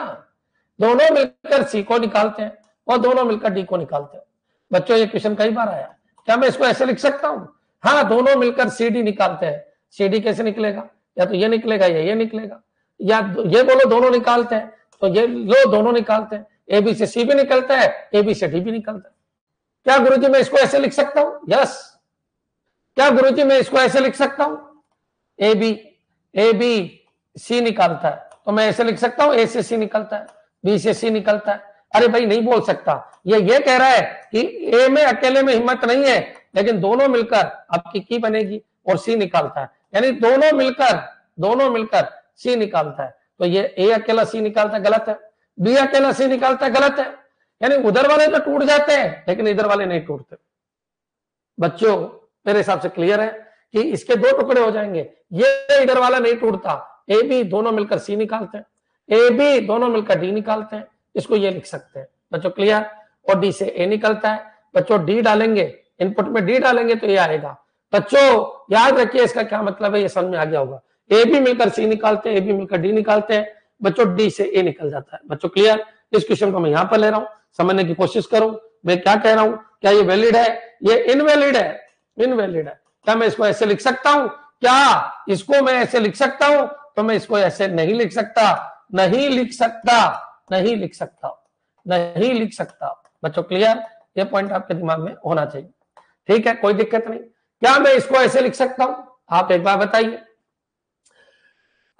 S1: दोनों मिलकर सी को निकालते हैं और दोनों मिलकर डी को निकालते हैं। बच्चों ये क्वेश्चन कई बार आया, क्या मैं इसको ऐसे लिख सकता हूं? हाँ, दोनों मिलकर सी डी निकालते हैं, सी डी कैसे निकलेगा? या तो ये निकलेगा या ये निकलेगा, या ये बोलो दोनों निकालते हैं, तो ये लो दोनों निकालते हैं, ए बी से सी भी निकलता है, ए बी से डी भी निकलता है। क्या गुरुजी मैं इसको ऐसे लिख सकता हूं? यस। क्या गुरुजी मैं इसको ऐसे लिख सकता हूं? ए बी सी निकालता है, तो मैं ऐसे लिख सकता हूं, ए से सी निकलता है, बी से सी निकलता है। अरे भाई नहीं बोल सकता, ये कह रहा है कि ए में अकेले में हिम्मत नहीं है, लेकिन दोनों मिलकर आपकी की बनेगी और सी निकालता है, यानी दोनों मिलकर सी निकालता है। तो ये ए अकेला सी निकालता है, गलत है, बी अकेला सी निकालता है, गलत है, यानी उधर वाले तो टूट जाते हैं लेकिन इधर वाले नहीं टूटते। बच्चों मेरे हिसाब से क्लियर है कि इसके दो टुकड़े हो जाएंगे, ये इधर वाला नहीं टूटता, ए बी दोनों मिलकर सी निकालते हैं, ए बी दोनों मिलकर डी निकालते हैं, इसको ये लिख सकते हैं बच्चों। क्लियर? और डी से ए निकलता है, बच्चों डी डालेंगे, इनपुट में डी डालेंगे तो ये आएगा। बच्चों याद रखिए इसका क्या मतलब है, ये समझ में आ गया होगा। ए बी मिलकर सी निकालते हैं, ए बी मिलकर डी निकालते हैं, बच्चों डी से ए निकल जाता है। बच्चों क्लियर? इस क्वेश्चन को मैं यहां पर ले रहा हूं, समझने की कोशिश करूं मैं क्या कह रहा हूं, क्या ये वैलिड है? ये इनवैलिड है, इनवैलिड है। क्या मैं इसको ऐसे लिख सकता हूं? क्या इसको मैं ऐसे लिख सकता हूं? तो मैं इसको ऐसे नहीं लिख सकता, नहीं लिख सकता, नहीं लिख सकता, नहीं लिख सकता। बच्चों क्लियर? ये पॉइंट आपके दिमाग में होना चाहिए, ठीक है, कोई दिक्कत नहीं। क्या मैं इसको ऐसे लिख सकता हूं? आप एक बार बताइए,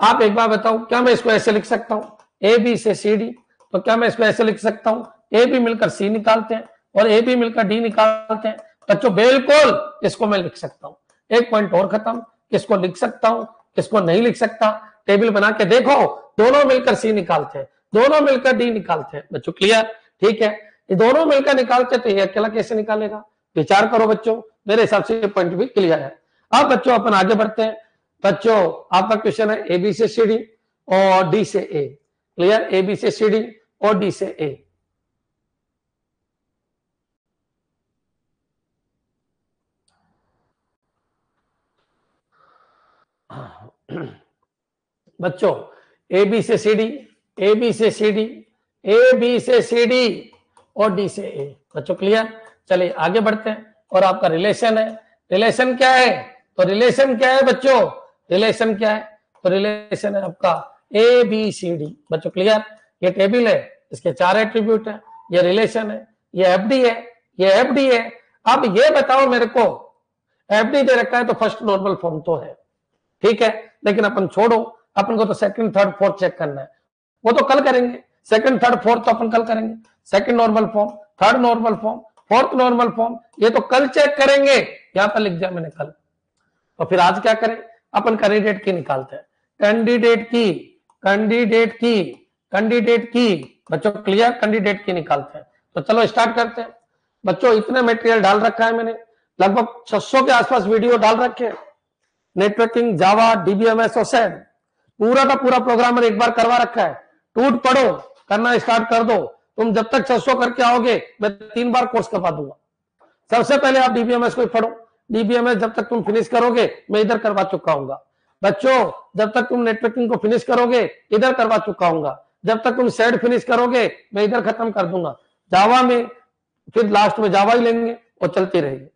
S1: आप एक बार बताओ, क्या मैं इसको ऐसे लिख सकता हूं? ए बी से सी डी, तो क्या मैं इसको ऐसे लिख सकता हूं? ए बी मिलकर सी निकालते हैं और ए बी मिलकर डी निकालते हैं। बच्चों बिल्कुल इसको मैं लिख सकता हूं। एक पॉइंट और खत्म, किसको लिख सकता हूं, किसको नहीं लिख सकता? टेबल बना के देखो, दोनों मिलकर सी निकालते हैं, दोनों मिलकर डी निकालते हैं। बच्चों क्लियर? ठीक है, ये दोनों मिलकर निकालते तो ये अकेला कैसे निकालेगा? विचार करो बच्चों, मेरे हिसाब से ये पॉइंट भी क्लियर है। अब बच्चों अपन आगे बढ़ते हैं। बच्चों आपका क्वेश्चन है ए बी से सी डी और डी से ए। क्लियर? ए बी से सी डी और डी से ए। बच्चों ए बी से सी डी, ए बी से सी डी, ए बी से सी डी और डी से ए। बच्चों क्लियर? चलिए आगे बढ़ते हैं। और आपका रिलेशन है, रिलेशन क्या है? तो रिलेशन क्या है बच्चों? रिलेशन क्या है? तो रिलेशन है आपका ए बी सी डी। बच्चों क्लियर? ये टेबल है, इसके चार एट्रीब्यूट है, ये रिलेशन है, ये एफ डी है, ये एफ डी है। अब ये बताओ मेरे को, एफडी दे रखा है तो फर्स्ट नॉर्मल फॉर्म तो है, ठीक है, लेकिन अपन छोड़ो, अपन को तो सेकंड थर्ड फोर्थ चेक करना है, वो तो कल करेंगे। सेकंड थर्ड फोर्थ तो अपन कल करेंगे, second normal form, third normal form, fourth normal form, ये तो कल चेक करेंगे। यहां पर लिख दिया मैंने कल। तो फिर आज क्या करें, अपन कैंडिडेट की निकालते हैं, कैंडिडेट की, कैंडिडेट की, कैंडिडेट की, बच्चों क्लियर, कैंडिडेट की निकालते हैं। तो चलो स्टार्ट करते हैं बच्चों। इतने मटेरियल डाल रखा है मैंने, लगभग 600 के आसपास वीडियो डाल रखे हैं, नेटवर्किंग, जावा, डीबीएमएस और सैन, पूरा का पूरा प्रोग्रामर एक बार करवा रखा है। टूट पड़ो, करना स्टार्ट कर दो। तुम जब तक 600 करके आओगे मैं 3 बार कोर्स करवा दूंगा। सबसे पहले आप डीबीएमएस को पढ़ो, डीबीएमएस जब तक तुम फिनिश करोगे मैं इधर करवा चुका हूँ बच्चों। जब तक तुम नेटवर्किंग को फिनिश करोगे इधर करवा चुका हूँ, जब तक तुम सेड फिनिश करोगे मैं इधर खत्म कर दूंगा। जावा में फिर लास्ट में जावा ही लेंगे और चलती रहेगी।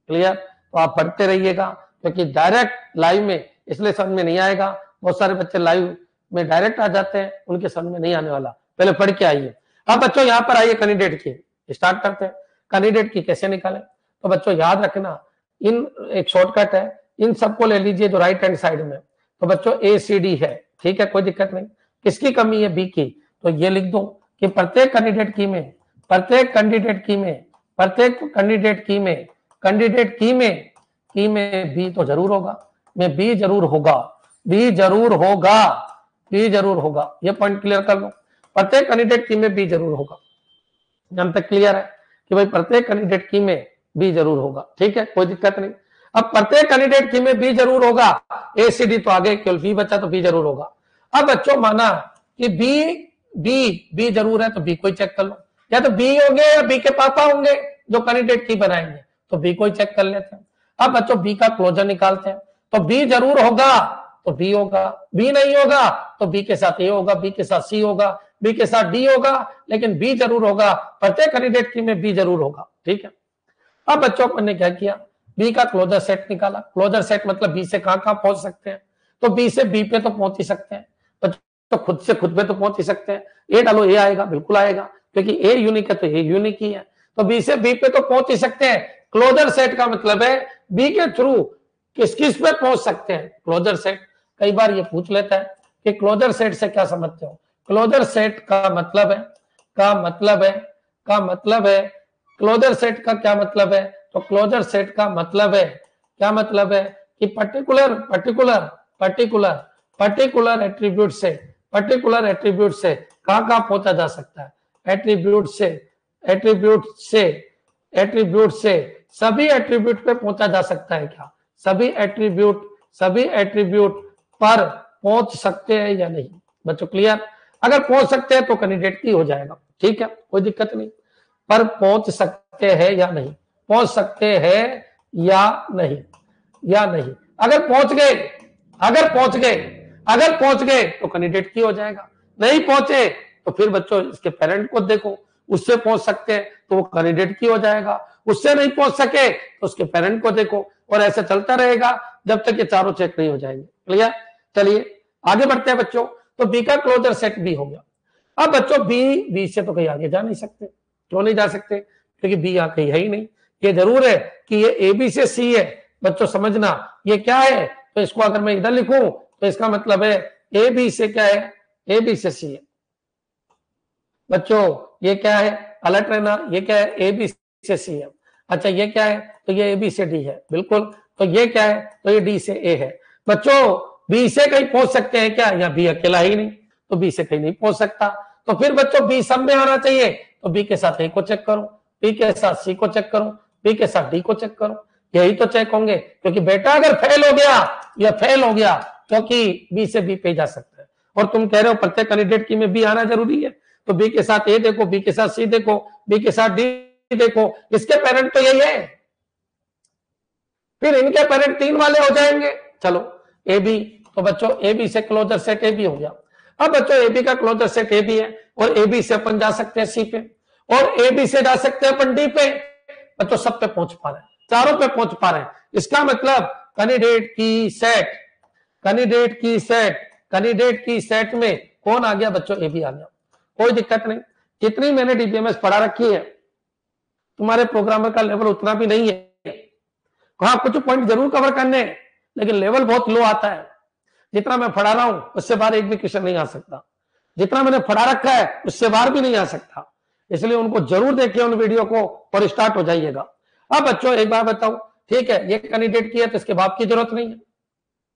S1: क्लियर? तो आप पढ़ते रहिएगा, क्योंकि डायरेक्ट लाइव में इसलिए समझ में नहीं आएगा। बहुत सारे बच्चे लाइव में डायरेक्ट आ जाते हैं, उनके समझ में नहीं आने वाला, पहले पढ़ के आइए। अब बच्चों यहाँ पर आइए, कैंडिडेट की स्टार्ट करते हैं। कैंडिडेट की कैसे निकालें, तो बच्चों याद रखना, इन एक शॉर्टकट है, इन सबको ले लीजिए जो राइट हैंड साइड में। तो बच्चों ACD है, ठीक है, कोई दिक्कत नहीं। किसकी कमी है, बी की, तो ये लिख दो कि प्रत्येक कैंडिडेट की में, प्रत्येक कैंडिडेट की में, प्रत्येक कैंडिडेट की में, कैंडिडेट की में बी तो जरूर होगा, में बी जरूर होगा, बी जरूर होगा, बी जरूर होगा। ये पॉइंट क्लियर कर लो, प्रत्येक कैंडिडेट की में बी जरूर होगा। यहाँ तक क्लियर है कि भाई प्रत्येक कैंडिडेट की में बी जरूर होगा, ठीक है, कोई दिक्कत नहीं। अब प्रत्येक कैंडिडेट की में बी जरूर होगा, ACD तो आगे केवल बी बचा तो बी जरूर होगा। अब बच्चों माना कि बी जरूर है तो बी को ही चेक कर लो, या तो बी होंगे या बी के पापा होंगे जो कैंडिडेट की बनाएंगे, तो बी को ही चेक कर लेते हैं। अब बच्चों बी का क्लोजर निकालते हैं, तो बी जरूर होगा तो बी होगा, बी नहीं होगा तो बी के साथ ए होगा, बी के साथ सी होगा, बी के साथ डी होगा, लेकिन बी जरूर होगा। प्रत्येक कैंडिडेट की में बी जरूर होगा, ठीक है। अब बच्चों अपन ने क्या किया, बी का क्लोजर सेट निकाला। क्लोजर सेट मतलब बी से कहां कहां पहुंच सकते हैं, तो बी से बी पे तो पहुंच ही सकते हैं, तो खुद से खुद पे तो पहुंच ही सकते हैं। ए डालो, ए आएगा, बिल्कुल आएगा, क्योंकि ए यूनिक है तो ए यूनिक ही है, तो बी से बी पे तो पहुंच ही सकते हैं। क्लोजर सेट का मतलब है बी के थ्रू किस किस पे पहुंच सकते हैं। क्लोजर सेट कई बार ये पूछ लेता है कि क्लोजर सेट से क्या समझते हो। क्लोजर सेट का मतलब है, क्लोजर सेट का क्या मतलब है, तो क्लोजर सेट का मतलब है, क्या मतलब है कि पर्टिकुलर एट्रीब्यूट से कहां कहां पहुंचा जा सकता है। एट्रीब्यूट से सभी एट्रीब्यूट पे पहुंचा जा सकता है क्या, सभी एट्रीब्यूट पर पहुंच सकते हैं या नहीं। बच्चों क्लियर? अगर पहुंच सकते हैं तो कैंडिडेट की हो जाएगा, ठीक है, कोई दिक्कत नहीं। पर पहुंच सकते हैं या नहीं, पहुंच सकते हैं या नहीं, अगर पहुंच गए तो कैंडिडेट की हो जाएगा। नहीं पहुंचे तो फिर बच्चों इसके पेरेंट को देखो, उससे पहुंच सकते हैं तो वो कैंडिडेट की हो जाएगा, उससे नहीं पहुंच सके तो उसके पेरेंट को देखो, और ऐसा चलता रहेगा जब तक ये चारों चेक नहीं हो जाएंगे। क्लियर? चलिए आगे बढ़ते हैं बच्चों। तो बी का क्लोजर सेट बी हो गया। अब बच्चों बी से तो कहीं आगे जा नहीं सकते। क्यों नहीं जा सकते? क्योंकि बी यहाँ कहीं है ही नहीं। ये जरूर है कि ये ए बी से सी है। बच्चों समझना ये क्या है, तो इसको अगर मैं इधर लिखूं तो इसका मतलब है ए बी से क्या है, ए बी से सी है। बच्चों ये क्या है, अलर्ट रहना, ये क्या है, ए बी से सी है। अच्छा ये क्या है, तो ये ए बी से डी है, बिल्कुल। तो ये क्या है, तो ये डी से ए है। बच्चों बी से कहीं पहुंच सकते हैं क्या, या बी अकेला ही नहीं, तो बी से कहीं नहीं पहुंच सकता। तो फिर बच्चों बी सब में आना चाहिए, तो बी के साथ ए को चेक करो, बी के साथ सी को चेक करो, बी के साथ डी को चेक करो, यही तो चेक होंगे। क्योंकि बेटा अगर फेल हो गया या फेल हो गया, क्योंकि बी से बी पे जा सकता है, और तुम कह रहे हो प्रत्येक कैंडिडेट की में बी आना जरूरी है, तो बी के साथ ए देखो, बी के साथ सी देखो, बी के साथ डी देखो, इसके पेरेंट तो यही है, फिर इनके पेरेंट 3 वाले हो जाएंगे। चलो ए बी, तो बच्चों ए बी से क्लोजर सेट ए बी हो गया। अब बच्चों ए बी का क्लोजर सेट ए बी है, और ए बी से अपन जा सकते हैं सी पे, और ए बी से जा सकते हैं अपन डी पे। बच्चों सब पे पहुंच पा रहे हैं, चारों पे पहुंच पा रहे हैं। इसका मतलब कैंडिडेट की सेट में कौन आ गया बच्चों, ए बी आ गया, कोई दिक्कत नहीं। जितनी मैंने डीबीएमएस पढ़ा रखी है, तुम्हारे प्रोग्रामर का लेवल उतना भी नहीं है, हाँ कुछ पॉइंट जरूर कवर करने हैं, लेकिन लेवल बहुत लो आता है। जितना मैं पढ़ा रहा हूं उससे बाहर एक भी क्वेश्चन नहीं आ सकता, जितना मैंने पढ़ा रखा है उससे बाहर भी नहीं आ सकता। इसलिए उनको जरूर देखिए उन वीडियो को और स्टार्ट हो जाइएगा। अब बच्चों एक बार बताओ, ठीक है ये कैंडिडेट किया तो इसके बाप की जरूरत नहीं है।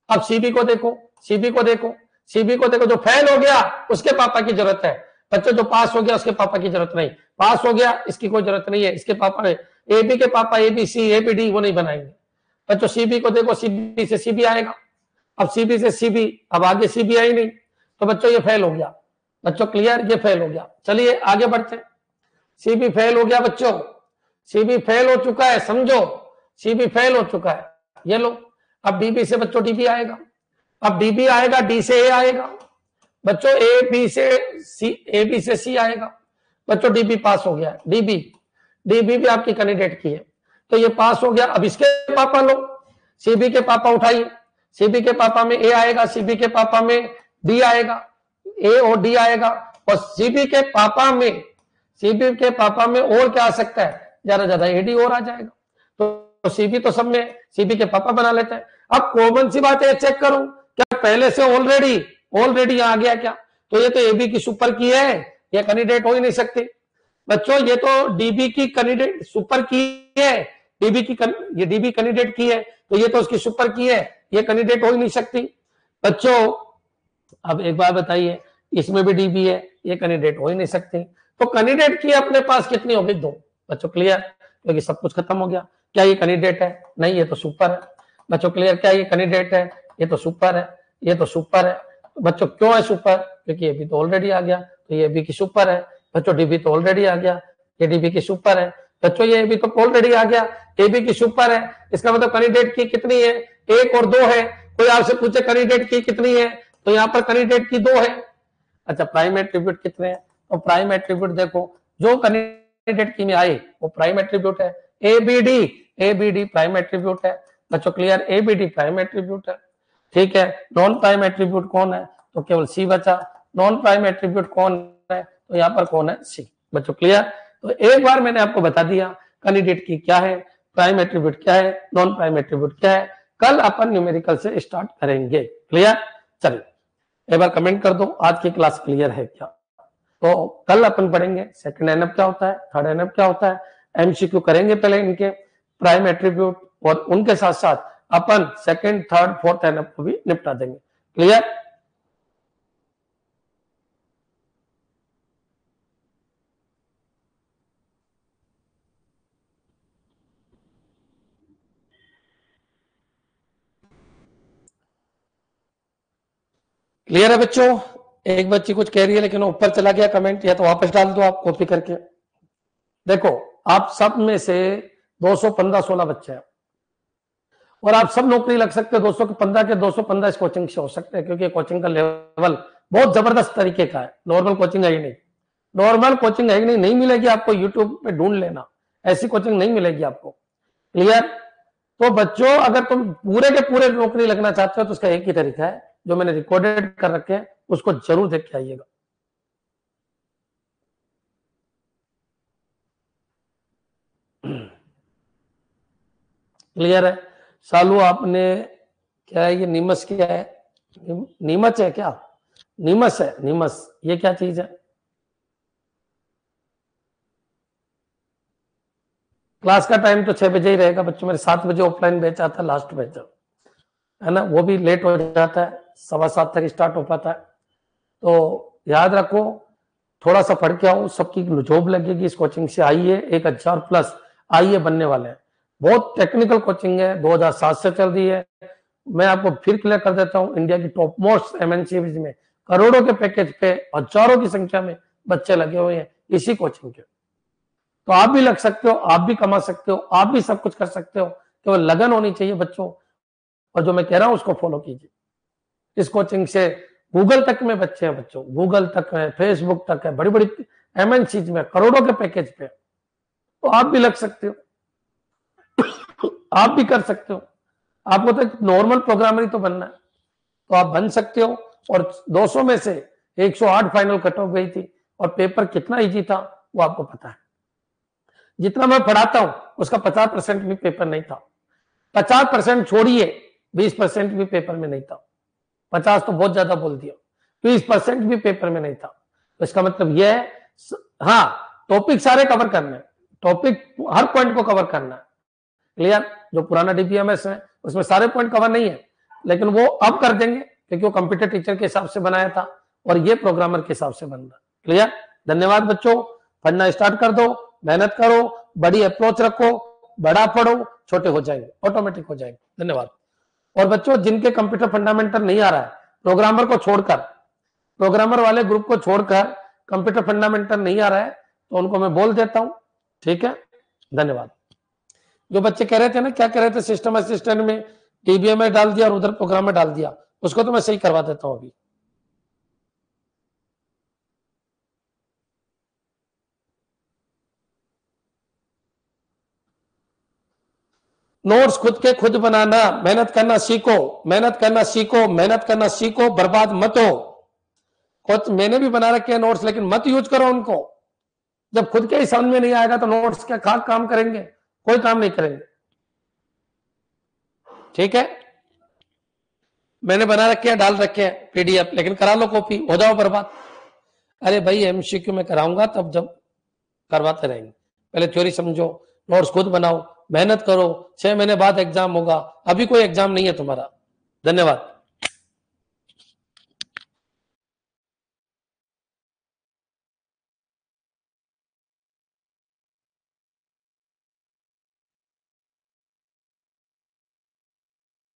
S1: अब सीबी को देखो, सीबी को देखो, सीबी को देखो, जो फेल हो गया उसके पापा की जरूरत है। बच्चों जो पास हो गया उसके पापा की जरूरत नहीं, पास हो गया इसकी कोई जरूरत नहीं है, इसके पापा एबी के पापा एबीसी एबीडी वो नहीं बनाएंगे। बच्चों सीबी को देखो, सीबी से सीबी आएगा, अब सीबी से सीबी, अब आगे सीबी आई नहीं, तो बच्चों ये फेल हो गया। बच्चों क्लियर, ये फेल हो गया। चलिए आगे बढ़ते हैं। सीबी फेल हो गया बच्चों, सीबी फेल हो चुका है, समझो सीबी फेल हो चुका है। ये लो, अब डीबी से बच्चों डीबी आएगा, अब डीबी आएगा, डी से ए आएगा बच्चों, ए बी से सी, ए बी से सी आएगा बच्चों। डीबी पास हो गया, डीबी डीबी भी आपकी कैंडिडेट की है, तो ये पास हो गया। अब इसके पापा लो, सीबी के पापा उठाइए, सीबी के पापा में ए आएगा, सीबी के पापा में डी आएगा, ए और डी आएगा, और सीबी के पापा में, सीबी के पापा में और क्या आ सकता है, ज्यादा ज्यादा एडी और आ जाएगा। तो सीबी तो सब में सीबी के पापा बना लेते हैं। अब कॉमन सी बात है, चेक करूं क्या पहले से ऑलरेडी आ गया क्या, तो ये तो एबी की सुपर की है, ये कैंडिडेट हो ही नहीं सकती बच्चों। ये तो डीबी की कैंडिडेट सुपर की है, डीबी की ये डीबी कैंडिडेट की है, तो ये तो उसकी सुपर की है, ये कैंडिडेट हो ही नहीं सकती बच्चों। अब एक बार बताइए, इसमें भी डीबी है, ये कैंडिडेट हो ही नहीं सकती। तो कैंडिडेट की अपने पास कितनी होगी, 2 बच्चों। क्लियर, क्योंकि सब कुछ खत्म हो गया। क्या ये कैंडिडेट है, नहीं ये तो सुपर है बच्चों। क्लियर, क्या ये कैंडिडेट है, ये तो सुपर है, ये तो सुपर है बच्चों। क्यों है सुपर, क्योंकि ये भी तो ऑलरेडी आ गया, तो ये भी की सुपर है बच्चों। डीबी तो ऑलरेडी आ गया, ये डीबी की सुपर है बच्चों, ये भी तो ऑलरेडी आ गया, ए बी की सुपर है। इसका मतलब कैंडिडेट की कितनी है, 1 और 2 है। कोई आपसे पूछे कैंडिडेट की कितनी है, तो यहाँ पर कैंडिडेट की 2 है। अच्छा प्राइम एट्रीब्यूट कितने हैं, तो प्राइम एट्रीब्यूट देखो, जो कैंडिडेट की में आए वो प्राइम एट्रीब्यूट है। एबीडी प्राइम एट्रीब्यूट है बच्चों। क्लियर, एबीडी प्राइम एट्रीब्यूट है, ठीक है। नॉन प्राइम एट्रीब्यूट कौन है, तो केवल सी बचा। नॉन प्राइम एट्रीब्यूट कौन है, तो यहाँ पर कौन है, सी बच्चों। क्लियर, तो एक बार मैंने आपको बता दिया कैंडिडेट की क्या है, प्राइम एट्रीब्यूट क्या है, नॉन प्राइम एट्रीब्यूट क्या है। कल अपन न्यूमेरिकल से स्टार्ट करेंगे। क्लियर, चलिए एक बार कमेंट कर दो आज की क्लास क्लियर है क्या। तो कल अपन पढ़ेंगे सेकंड एनएफ क्या होता है, थर्ड एनएफ क्या होता है, एमसीक्यू करेंगे पहले इनके प्राइम एट्रीब्यूट, और उनके साथ साथ अपन सेकंड थर्ड फोर्थ एनएफ को भी निपटा देंगे। क्लियर, क्लियर है बच्चों। एक बच्ची कुछ कह रही है लेकिन ऊपर चला गया कमेंट, या तो वापस डाल दो आप कॉपी करके। देखो आप सब में से 215-16 बच्चे हैं, और आप सब नौकरी लग सकते हो। 215 के 215 इस कोचिंग से हो सकते हैं, क्योंकि कोचिंग का लेवल बहुत जबरदस्त तरीके का है। नॉर्मल कोचिंग है ही नहीं, नॉर्मल कोचिंग है ही नहीं, नहीं मिलेगी आपको। यूट्यूब पे ढूंढ लेना, ऐसी कोचिंग नहीं मिलेगी आपको। क्लियर, तो बच्चों अगर तुम पूरे के पूरे नौकरी लगना चाहते हो तो उसका एक ही तरीका है, जो मैंने रिकॉर्डेड कर रखे हैं उसको जरूर देख के आइएगा। क्लियर है। सालू आपने क्या है, ये नीमस क्या है, नीमच है क्या, नीमस है, नीमस ये क्या चीज है। क्लास का टाइम तो 6 बजे ही रहेगा बच्चों। मेरे 7 बजे ऑफलाइन बैच आता है, लास्ट बैच है ना, वो भी लेट हो जाता है, 7:15 तक स्टार्ट हो पाता है। तो याद रखो, थोड़ा सा पढ़ के आओ, सबकी जॉब लगेगी इस कोचिंग से। आइए 1000+ आइए बनने वाले हैं। बहुत टेक्निकल कोचिंग है, 2007 से चल रही है। मैं आपको फिर क्लियर कर देता हूं, इंडिया की टॉप मोस्ट एमएनसीज में करोड़ों के पैकेज पे हजारों की संख्या में बच्चे लगे हुए हैं इसी कोचिंग के। तो आप भी लग सकते हो, आप भी कमा सकते हो, आप भी सब कुछ कर सकते हो, केवल लगन होनी चाहिए बच्चों। और जो मैं कह रहा हूं उसको फॉलो कीजिए। इस कोचिंग से गूगल तक में बच्चे हैं बच्चों, गूगल तक है, फेसबुक तक है, बड़ी बड़ी एमएनसीज में करोड़ों के पैकेज पे। तो आप भी लग सकते हो, आप भी कर सकते हो। आपको तो एक नॉर्मल प्रोग्रामर ही तो बनना है, तो आप बन सकते हो। और 200 में से 108 फाइनल कट ऑफ गई थी, और पेपर कितना इजी था वो आपको पता है। जितना मैं पढ़ाता हूं उसका 50% भी पेपर नहीं था। 50% छोड़िए, 20% भी पेपर में नहीं था। 50 तो बहुत ज्यादा बोल दिया, 20% भी पेपर में नहीं था। तो इसका मतलब यह है, हाँ टॉपिक सारे कवर करने, टॉपिक हर पॉइंट को कवर करना है। क्लियर? जो पुराना डीपीएमएस है उसमें सारे पॉइंट कवर नहीं है, लेकिन वो अब कर देंगे क्योंकि वो कंप्यूटर टीचर के हिसाब से बनाया था और ये प्रोग्रामर के हिसाब से बन रहा। क्लियर? धन्यवाद बच्चों, पढ़ना स्टार्ट कर दो, मेहनत करो, बड़ी अप्रोच रखो, बड़ा पढ़ो, छोटे हो जाएंगे, ऑटोमेटिक हो जाएंगे। धन्यवाद। और बच्चों जिनके कंप्यूटर फंडामेंटल नहीं आ रहा है, प्रोग्रामर को छोड़कर, प्रोग्रामर वाले ग्रुप को छोड़कर कंप्यूटर फंडामेंटल नहीं आ रहा है तो उनको मैं बोल देता हूं। ठीक है, धन्यवाद। जो बच्चे कह रहे थे ना, क्या कह रहे थे, सिस्टम असिस्टेंट में डीबीएम में डाल दिया और उधर प्रोग्राम में डाल दिया, उसको तो मैं सही करवा देता हूं अभी। नोट्स खुद के खुद बनाना, मेहनत करना सीखो, मेहनत करना सीखो, मेहनत करना सीखो, बर्बाद मत हो। खुद मैंने भी बना रखे हैं नोट्स, लेकिन मत यूज करो उनको। जब खुद के ही समझ में नहीं आएगा तो नोट्स क्या काम करेंगे? कोई काम नहीं करेंगे। ठीक है, मैंने बना रखे हैं, डाल रखे हैं पीडीएफ, लेकिन करा लो कॉपी, हो जाओ बर्बाद। अरे भाई एमसीक्यू में कराऊंगा तब जब करवाते रहेंगे, पहले थ्योरी समझो, नोट्स खुद बनाओ, मेहनत करो, 6 महीने बाद एग्जाम होगा, अभी कोई एग्जाम नहीं है तुम्हारा। धन्यवाद।